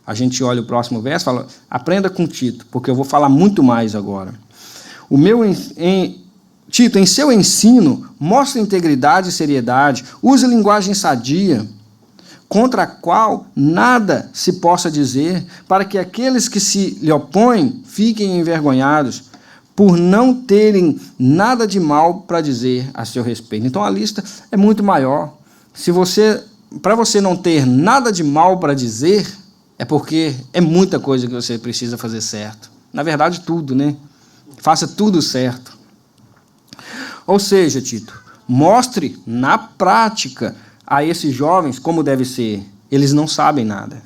a gente olha o próximo verso e fala: aprenda com Tito, porque eu vou falar muito mais agora. Tito, em seu ensino, mostre integridade e seriedade, use linguagem sadia, contra a qual nada se possa dizer, para que aqueles que se lhe opõem fiquem envergonhados, por não terem nada de mal para dizer a seu respeito. Então a lista é muito maior. Para você não ter nada de mal para dizer, é porque é muita coisa que você precisa fazer certo. Na verdade, tudo, né? Faça tudo certo. Ou seja, Tito, mostre na prática a esses jovens como deve ser. Eles não sabem nada.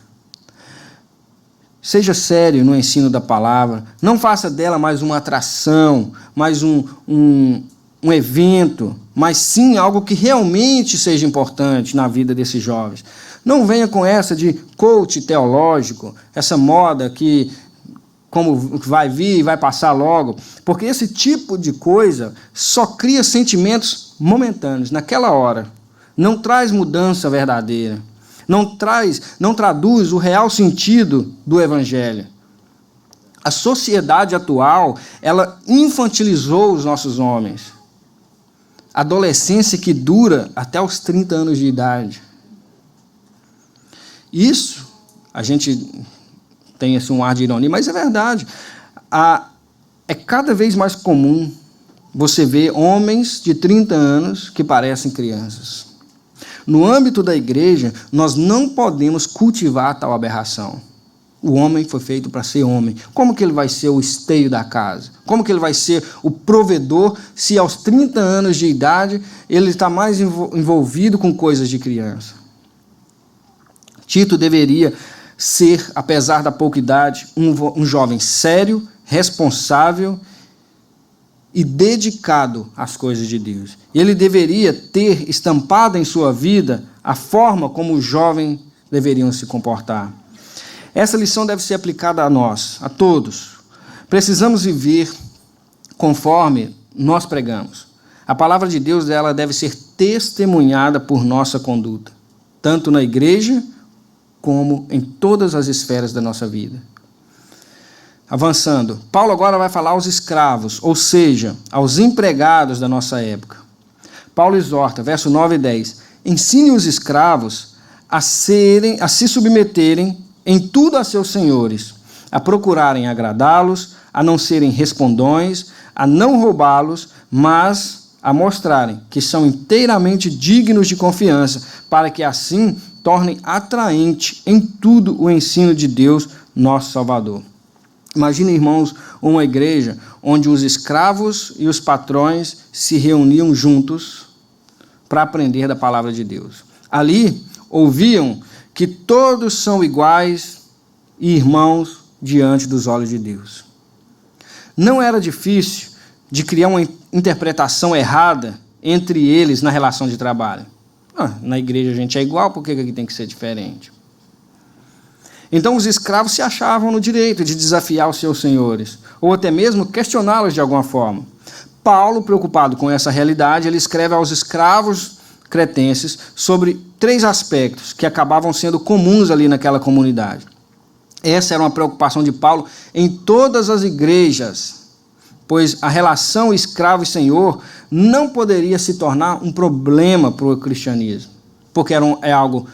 Seja sério no ensino da palavra. Não faça dela mais uma atração, mais um evento, mas sim algo que realmente seja importante na vida desses jovens. Não venha com essa de coach teológico, essa moda que como vai vir e vai passar logo, porque esse tipo de coisa só cria sentimentos momentâneos, naquela hora. Não traz mudança verdadeira. não traduz o real sentido do Evangelho. A sociedade atual, ela infantilizou os nossos homens. Adolescência que dura até os 30 anos de idade. Isso, a gente tem um ar de ironia, mas é verdade. É cada vez mais comum você ver homens de 30 anos que parecem crianças. No âmbito da igreja, nós não podemos cultivar tal aberração. O homem foi feito para ser homem. Como que ele vai ser o esteio da casa? Como que ele vai ser o provedor se aos 30 anos de idade ele está mais envolvido com coisas de criança? Tito deveria ser, apesar da pouca idade, um jovem sério, responsável e dedicado às coisas de Deus. Ele deveria ter estampado em sua vida a forma como os jovens deveriam se comportar. Essa lição deve ser aplicada a nós, a todos. Precisamos viver conforme nós pregamos. A palavra de Deus ela deve ser testemunhada por nossa conduta, tanto na igreja como em todas as esferas da nossa vida. Avançando, Paulo agora vai falar aos escravos, ou seja, aos empregados da nossa época. Paulo exorta, verso 9 e 10, ensine os escravos a se submeterem em tudo a seus senhores, a procurarem agradá-los, a não serem respondões, a não roubá-los, mas a mostrarem que são inteiramente dignos de confiança, para que assim tornem atraente em tudo o ensino de Deus, nosso Salvador. Imagina, irmãos, uma igreja onde os escravos e os patrões se reuniam juntos para aprender da palavra de Deus. Ali ouviam que todos são iguais e irmãos diante dos olhos de Deus. Não era difícil de criar uma interpretação errada entre eles na relação de trabalho. Na igreja a gente é igual, por que aqui tem que ser diferente? Então os escravos se achavam no direito de desafiar os seus senhores, ou até mesmo questioná-los de alguma forma. Paulo, preocupado com essa realidade, ele escreve aos escravos cretenses sobre 3 aspectos que acabavam sendo comuns ali naquela comunidade. Essa era uma preocupação de Paulo em todas as igrejas, pois a relação escravo e senhor não poderia se tornar um problema para o cristianismo, porque é algo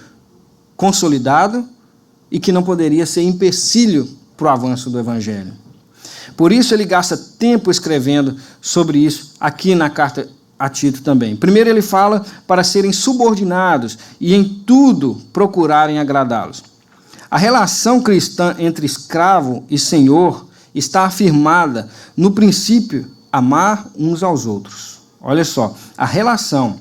consolidado e que não poderia ser empecilho para o avanço do evangelho. Por isso ele gasta tempo escrevendo sobre isso aqui na carta a Tito também. Primeiro ele fala para serem subordinados e em tudo procurarem agradá-los. A relação cristã entre escravo e senhor está afirmada no princípio amar uns aos outros. Olha só, a relação,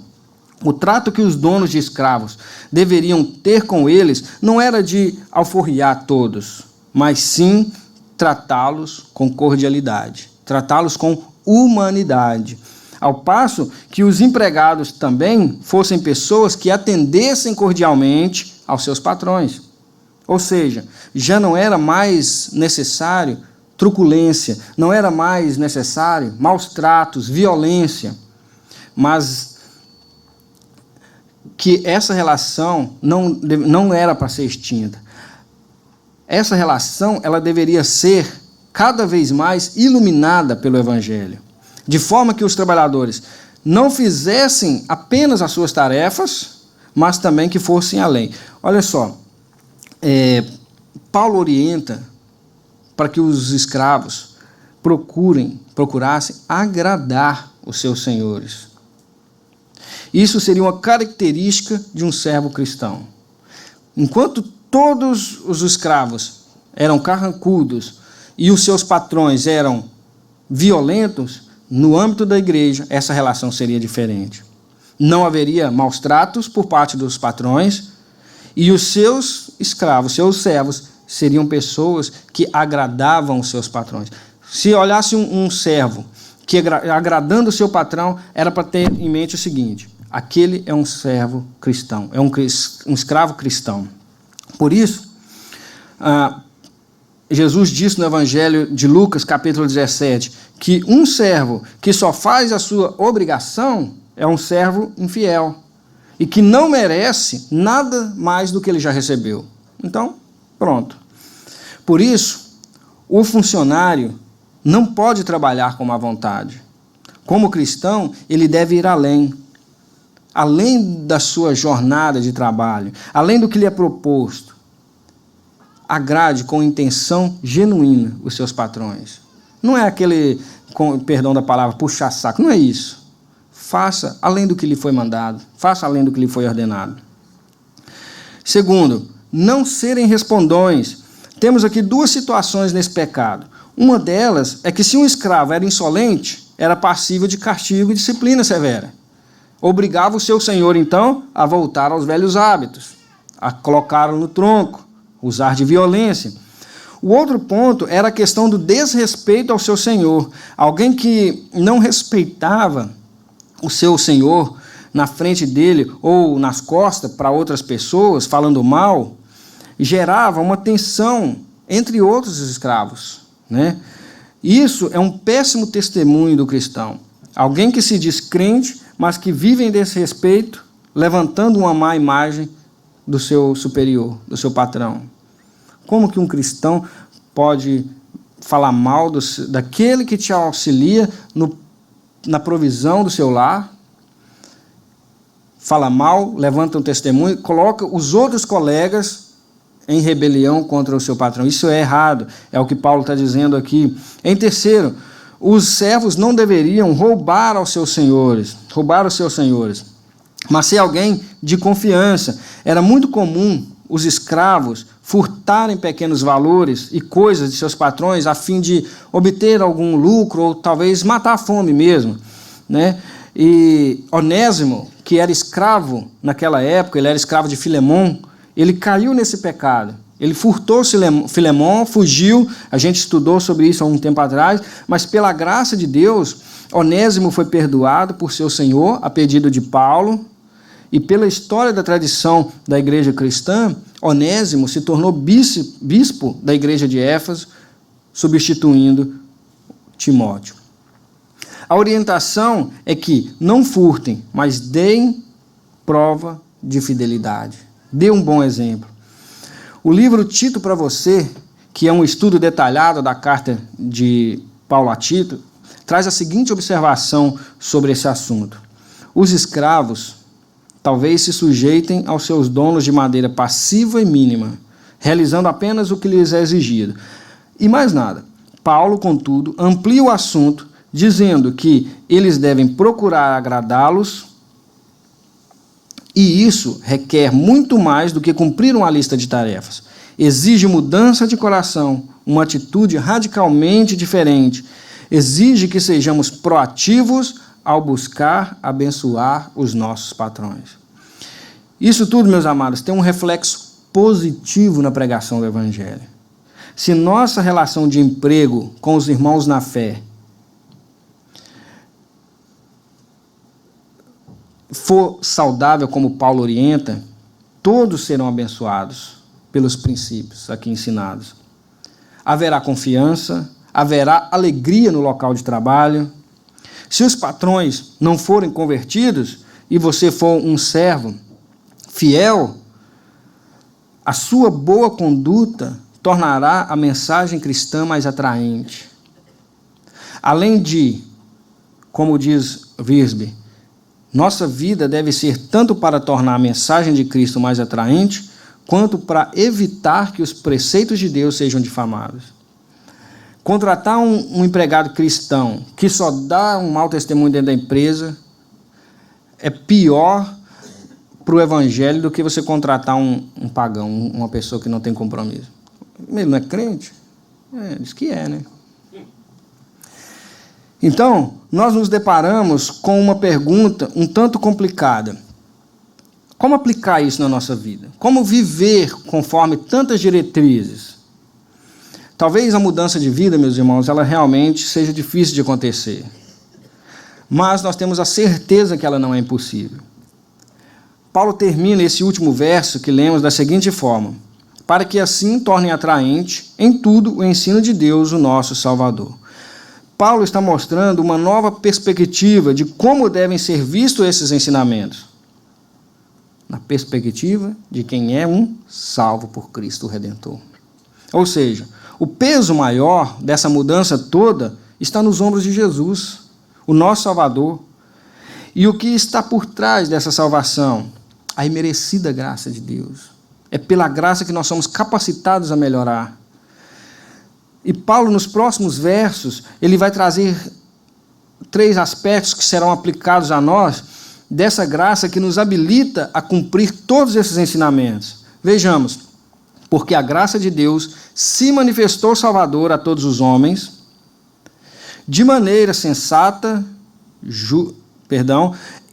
o trato que os donos de escravos deveriam ter com eles não era de alforriar todos, mas sim tratá-los com cordialidade, tratá-los com humanidade. Ao passo que os empregados também fossem pessoas que atendessem cordialmente aos seus patrões. Ou seja, já não era mais necessário truculência, não era mais necessário maus tratos, violência, mas que essa relação não era para ser extinta. Essa relação ela deveria ser cada vez mais iluminada pelo Evangelho, de forma que os trabalhadores não fizessem apenas as suas tarefas, mas também que fossem além. Olha só, Paulo orienta para que os escravos procurassem agradar os seus senhores. Isso seria uma característica de um servo cristão. Enquanto todos os escravos eram carrancudos e os seus patrões eram violentos, no âmbito da igreja, essa relação seria diferente. Não haveria maus tratos por parte dos patrões e os seus escravos, seus servos, seriam pessoas que agradavam os seus patrões. Se olhasse um servo que agradando o seu patrão, era para ter em mente o seguinte: aquele é um servo cristão, é um escravo cristão. Por isso, Jesus disse no Evangelho de Lucas, capítulo 17, que um servo que só faz a sua obrigação é um servo infiel. e que não merece nada mais do que ele já recebeu. Então, pronto. Por isso, o funcionário não pode trabalhar com má vontade. Como cristão, ele deve ir além da sua jornada de trabalho, além do que lhe é proposto. Agrade com intenção genuína os seus patrões. Não é aquele, com perdão da palavra, puxar saco, não é isso. Faça além do que lhe foi mandado, faça além do que lhe foi ordenado. Segundo, não serem respondões. Temos aqui duas situações nesse pecado. Uma delas é que se um escravo era insolente, era passível de castigo e disciplina severa. Obrigava o seu senhor, então, a voltar aos velhos hábitos, a colocá-lo no tronco, usar de violência. O outro ponto era a questão do desrespeito ao seu senhor. Alguém que não respeitava o seu senhor na frente dele ou nas costas para outras pessoas, falando mal, gerava uma tensão entre outros escravos, né? Isso é um péssimo testemunho do cristão. Alguém que se diz crente, mas que vive em desrespeito, levantando uma má imagem do seu superior, do seu patrão. Como que um cristão pode falar mal daquele que te auxilia na provisão do seu lar? Fala mal, levanta um testemunho, coloca os outros colegas em rebelião contra o seu patrão. Isso é errado, é o que Paulo está dizendo aqui. Em terceiro, os servos não deveriam roubar os seus senhores, mas ser alguém de confiança. Era muito comum os escravos furtarem pequenos valores e coisas de seus patrões a fim de obter algum lucro ou talvez matar a fome mesmo, né? E Onésimo, que era escravo naquela época, ele era escravo de Filemon, ele caiu nesse pecado. Ele furtou Filemon, fugiu, a gente estudou sobre isso há um tempo atrás, mas pela graça de Deus, Onésimo foi perdoado por seu senhor, a pedido de Paulo, e pela história da tradição da igreja cristã, Onésimo se tornou bispo da igreja de Éfeso, substituindo Timóteo. A orientação é que não furtem, mas deem prova de fidelidade. Dê um bom exemplo. O livro Tito para você, que é um estudo detalhado da carta de Paulo a Tito, traz a seguinte observação sobre esse assunto. Os escravos talvez se sujeitem aos seus donos de maneira passiva e mínima, realizando apenas o que lhes é exigido. E mais nada. Paulo, contudo, amplia o assunto, dizendo que eles devem procurar agradá-los, e isso requer muito mais do que cumprir uma lista de tarefas. Exige mudança de coração, uma atitude radicalmente diferente. Exige que sejamos proativos ao buscar abençoar os nossos patrões. Isso tudo, meus amados, tem um reflexo positivo na pregação do Evangelho. Se nossa relação de emprego com os irmãos na fé for saudável, como Paulo orienta, todos serão abençoados pelos princípios aqui ensinados. Haverá confiança, haverá alegria no local de trabalho. Se os patrões não forem convertidos e você for um servo fiel, a sua boa conduta tornará a mensagem cristã mais atraente. Além de, como diz Wiersbe, nossa vida deve ser tanto para tornar a mensagem de Cristo mais atraente, quanto para evitar que os preceitos de Deus sejam difamados. Contratar um empregado cristão que só dá um mau testemunho dentro da empresa é pior para o evangelho do que você contratar um pagão, uma pessoa que não tem compromisso. Ele não é crente? Diz que é, né? Então, nós nos deparamos com uma pergunta um tanto complicada. Como aplicar isso na nossa vida? Como viver conforme tantas diretrizes? Talvez a mudança de vida, meus irmãos, ela realmente seja difícil de acontecer. Mas nós temos a certeza que ela não é impossível. Paulo termina esse último verso que lemos da seguinte forma: para que assim tornem atraente em tudo o ensino de Deus, o nosso Salvador. Paulo está mostrando uma nova perspectiva de como devem ser vistos esses ensinamentos. na perspectiva de quem é um salvo por Cristo o Redentor. Ou seja, o peso maior dessa mudança toda está nos ombros de Jesus, o nosso Salvador. E o que está por trás dessa salvação? A imerecida graça de Deus. É pela graça que nós somos capacitados a melhorar. E Paulo, nos próximos versos, ele vai trazer 3 aspectos que serão aplicados a nós dessa graça que nos habilita a cumprir todos esses ensinamentos. Vejamos, porque a graça de Deus se manifestou salvadora a todos os homens, de maneira sensata,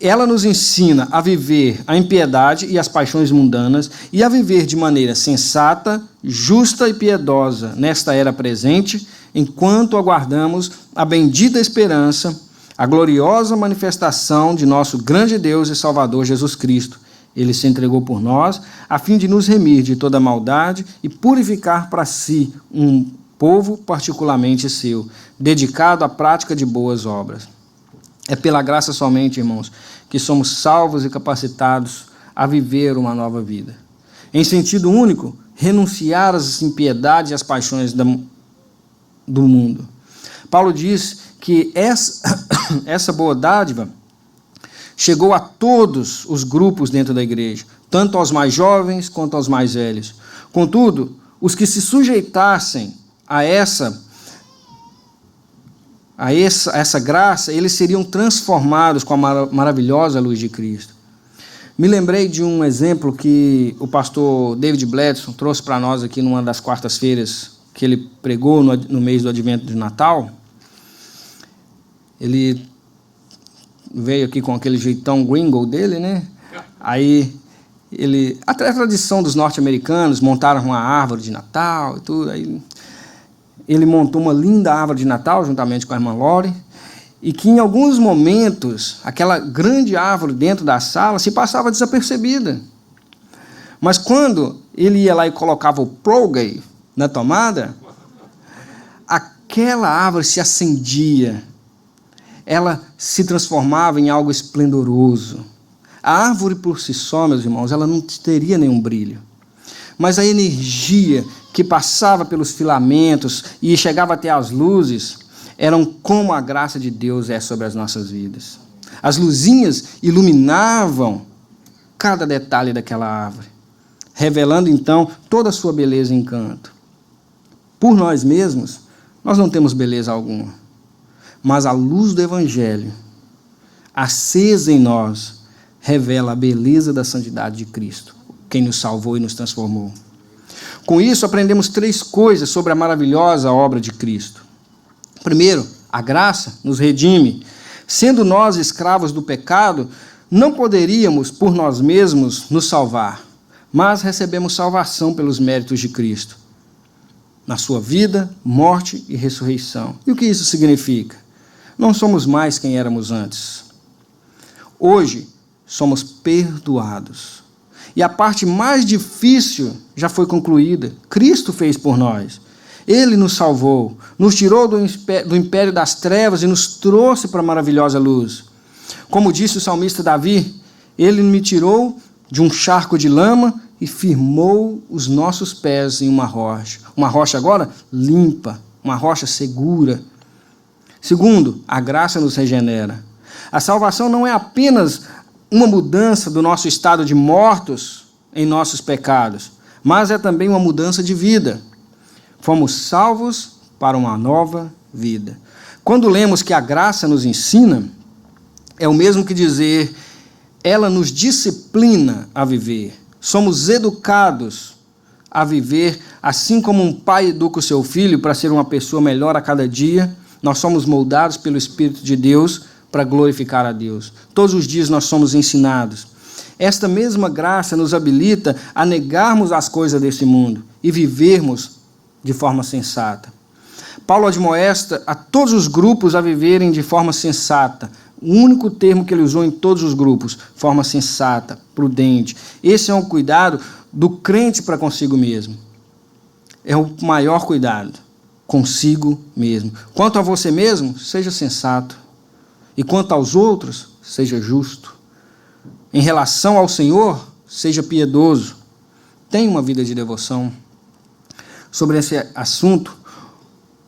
ela nos ensina a viver a impiedade e as paixões mundanas e a viver de maneira sensata, justa e piedosa nesta era presente, enquanto aguardamos a bendita esperança, a gloriosa manifestação de nosso grande Deus e Salvador Jesus Cristo. Ele se entregou por nós, a fim de nos remir de toda maldade e purificar para si um povo particularmente seu, dedicado à prática de boas obras. É pela graça somente, irmãos, que somos salvos e capacitados a viver uma nova vida. Em sentido único, renunciar às impiedades e às paixões do mundo. Paulo diz que essa boa dádiva chegou a todos os grupos dentro da igreja, tanto aos mais jovens quanto aos mais velhos. Contudo, os que se sujeitassem a essa graça, eles seriam transformados com a maravilhosa luz de Cristo. Me lembrei de um exemplo que o pastor David Bledson trouxe para nós aqui numa das quartas-feiras que ele pregou no mês do Advento de Natal. Ele veio aqui com aquele jeitão gringo dele, né? Aí a tradição dos norte-americanos, montaram uma árvore de Natal e tudo. Aí ele montou uma linda árvore de Natal juntamente com a irmã Lori, e que em alguns momentos aquela grande árvore dentro da sala se passava desapercebida. Mas quando ele ia lá e colocava o plug na tomada, aquela árvore se acendia, ela se transformava em algo esplendoroso. A árvore por si só, meus irmãos, ela não teria nenhum brilho. Mas a energia que passava pelos filamentos e chegava até as luzes, eram como a graça de Deus é sobre as nossas vidas. As luzinhas iluminavam cada detalhe daquela árvore, revelando então toda a sua beleza e encanto. Por nós mesmos, nós não temos beleza alguma, mas a luz do Evangelho, acesa em nós, revela a beleza da santidade de Cristo, quem nos salvou e nos transformou. Com isso, aprendemos 3 coisas sobre a maravilhosa obra de Cristo. Primeiro, a graça nos redime. Sendo nós escravos do pecado, não poderíamos, por nós mesmos, nos salvar, mas recebemos salvação pelos méritos de Cristo, na sua vida, morte e ressurreição. E o que isso significa? Não somos mais quem éramos antes. Hoje, somos perdoados. E a parte mais difícil já foi concluída. Cristo fez por nós. Ele nos salvou, nos tirou do império das trevas e nos trouxe para a maravilhosa luz. Como disse o salmista Davi, ele me tirou de um charco de lama e firmou os nossos pés em uma rocha. Uma rocha agora limpa, uma rocha segura. Segundo, a graça nos regenera. A salvação não é apenas uma mudança do nosso estado de mortos em nossos pecados, mas é também uma mudança de vida. Fomos salvos para uma nova vida. Quando lemos que a graça nos ensina, é o mesmo que dizer, ela nos disciplina a viver. Somos educados a viver, assim como um pai educa o seu filho para ser uma pessoa melhor a cada dia, nós somos moldados pelo Espírito de Deus para glorificar a Deus. Todos os dias nós somos ensinados. Esta mesma graça nos habilita a negarmos as coisas desse mundo e vivermos de forma sensata. Paulo admoesta a todos os grupos a viverem de forma sensata. O único termo que ele usou em todos os grupos, forma sensata, prudente. Esse é um cuidado do crente para consigo mesmo. É o maior cuidado, consigo mesmo. Quanto a você mesmo, seja sensato. E quanto aos outros, seja justo. Em relação ao Senhor, seja piedoso, tenha uma vida de devoção. Sobre esse assunto,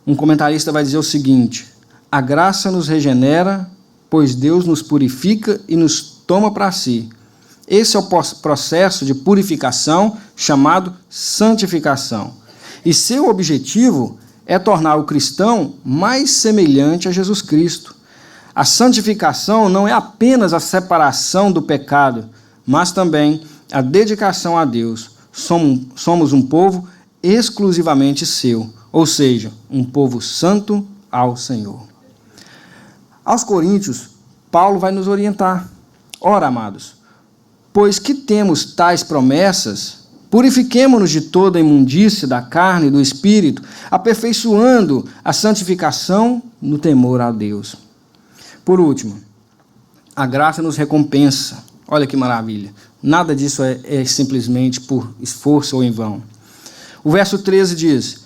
um comentarista vai dizer o seguinte: a graça nos regenera, pois Deus nos purifica e nos toma para si. Esse é o processo de purificação chamado santificação. E seu objetivo é tornar o cristão mais semelhante a Jesus Cristo. A santificação não é apenas a separação do pecado, mas também a dedicação a Deus. Somos um povo exclusivamente seu, ou seja, um povo santo ao Senhor. Aos Coríntios, Paulo vai nos orientar. Ora, amados, pois que temos tais promessas, purifiquemo-nos de toda a imundície da carne e do espírito, aperfeiçoando a santificação no temor a Deus. Por último, a graça nos recompensa. Olha que maravilha. Nada disso é simplesmente por esforço ou em vão. O verso 13 diz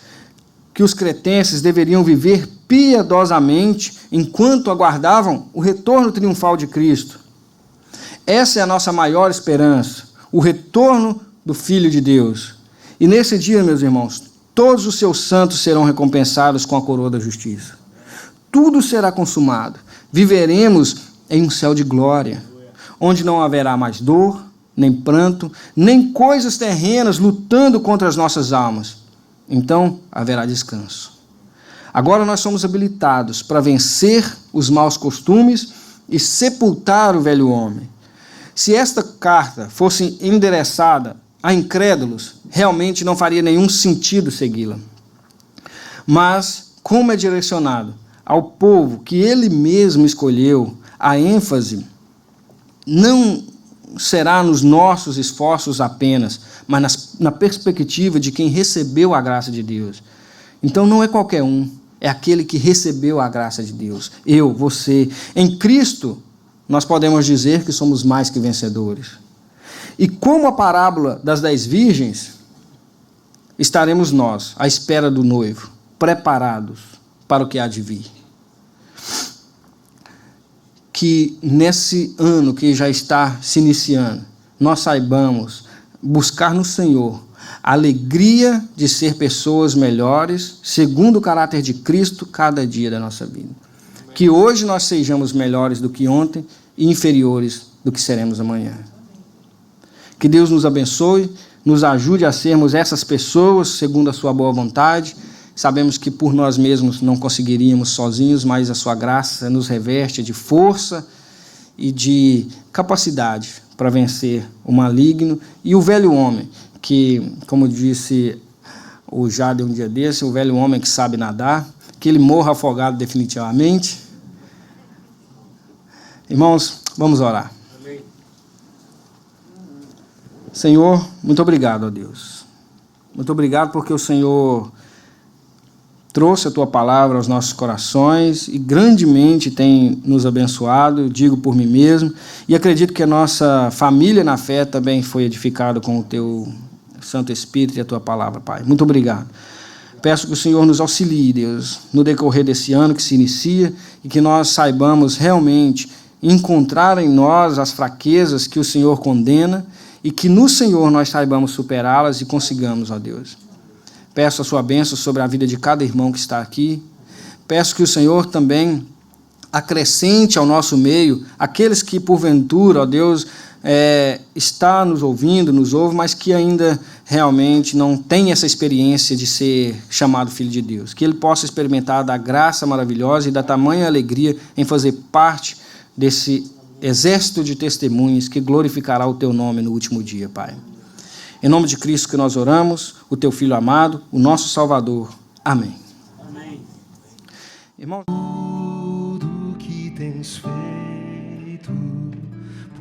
que os cretenses deveriam viver piedosamente enquanto aguardavam o retorno triunfal de Cristo. Essa é a nossa maior esperança, o retorno do Filho de Deus. E nesse dia, meus irmãos, todos os seus santos serão recompensados com a coroa da justiça. Tudo será consumado. Viveremos em um céu de glória, onde não haverá mais dor, nem pranto, nem coisas terrenas lutando contra as nossas almas. Então haverá descanso. Agora nós somos habilitados para vencer os maus costumes e sepultar o velho homem. Se esta carta fosse endereçada a incrédulos, realmente não faria nenhum sentido segui-la. Mas, como é direcionado ao povo que ele mesmo escolheu, a ênfase não será nos nossos esforços apenas, mas na perspectiva de quem recebeu a graça de Deus. Então não é qualquer um, é aquele que recebeu a graça de Deus. Eu, você. Em Cristo, nós podemos dizer que somos mais que vencedores. E como a parábola das 10 virgens, estaremos nós, à espera do noivo, preparados para o que há de vir. Que nesse ano que já está se iniciando, nós saibamos buscar no Senhor a alegria de ser pessoas melhores, segundo o caráter de Cristo, cada dia da nossa vida. Que hoje nós sejamos melhores do que ontem e inferiores do que seremos amanhã. Que Deus nos abençoe, nos ajude a sermos essas pessoas segundo a sua boa vontade. Sabemos que por nós mesmos não conseguiríamos sozinhos, mas a sua graça nos reveste de força e de capacidade para vencer o maligno e o velho homem, que, como disse o Jade um dia desse, o velho homem que sabe nadar, que ele morra afogado definitivamente. Irmãos, vamos orar. Amém. Senhor, muito obrigado, ó Deus. Muito obrigado porque o Senhor trouxe a Tua palavra aos nossos corações e grandemente tem nos abençoado, digo por mim mesmo, e acredito que a nossa família na fé também foi edificada com o Teu Santo Espírito e a Tua palavra, Pai. Muito obrigado. Peço que o Senhor nos auxilie, Deus, no decorrer desse ano que se inicia e que nós saibamos realmente encontrar em nós as fraquezas que o Senhor condena e que no Senhor nós saibamos superá-las e consigamos, ó Deus. Peço a sua bênção sobre a vida de cada irmão que está aqui. Peço que o Senhor também acrescente ao nosso meio aqueles que, porventura, ó Deus, está nos ouvindo, nos ouve, mas que ainda realmente não tem essa experiência de ser chamado filho de Deus. Que ele possa experimentar da graça maravilhosa e da tamanha alegria em fazer parte desse exército de testemunhas que glorificará o Teu nome no último dia, Pai. Em nome de Cristo que nós oramos, o Teu Filho amado, o nosso Salvador. Amém. Amém. Irmão, tudo que tens feito,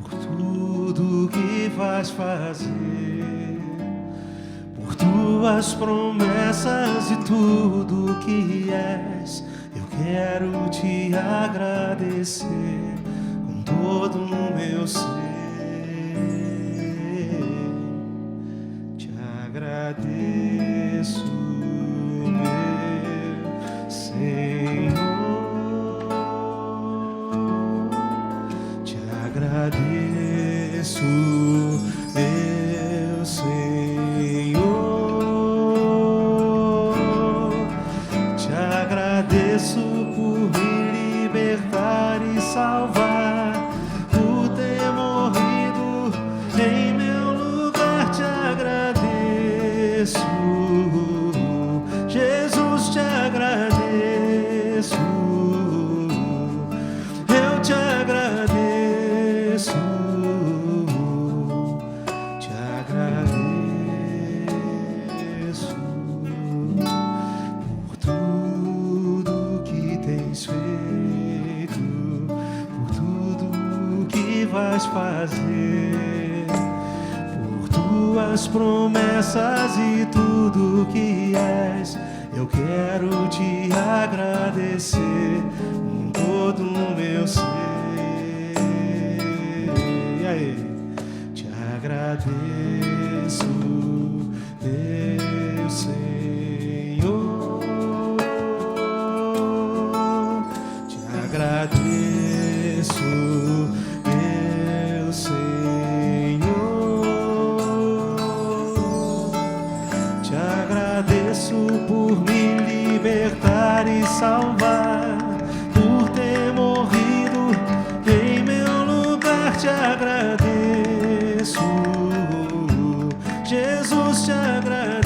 por tudo que vais fazer, por Tuas promessas e tudo que és, eu quero Te agradecer com todo o meu ser. Agradeço, meu Senhor, te agradeço, meu salvar, por ter morrido em meu lugar. Te agradeço, Jesus, te agradeço, eu te agradeço, te agradeço por tudo que tens feito, por tudo que vais fazer, por tuas promessas e tudo que és. Eu quero te agradecer com todo o meu ser. E aí? Te agradeço, meu Senhor. Te agradeço, meu Senhor. Te agradeço por me libertar e salvar, por ter morrido em meu lugar. Te agradeço, Jesus, te agradeço,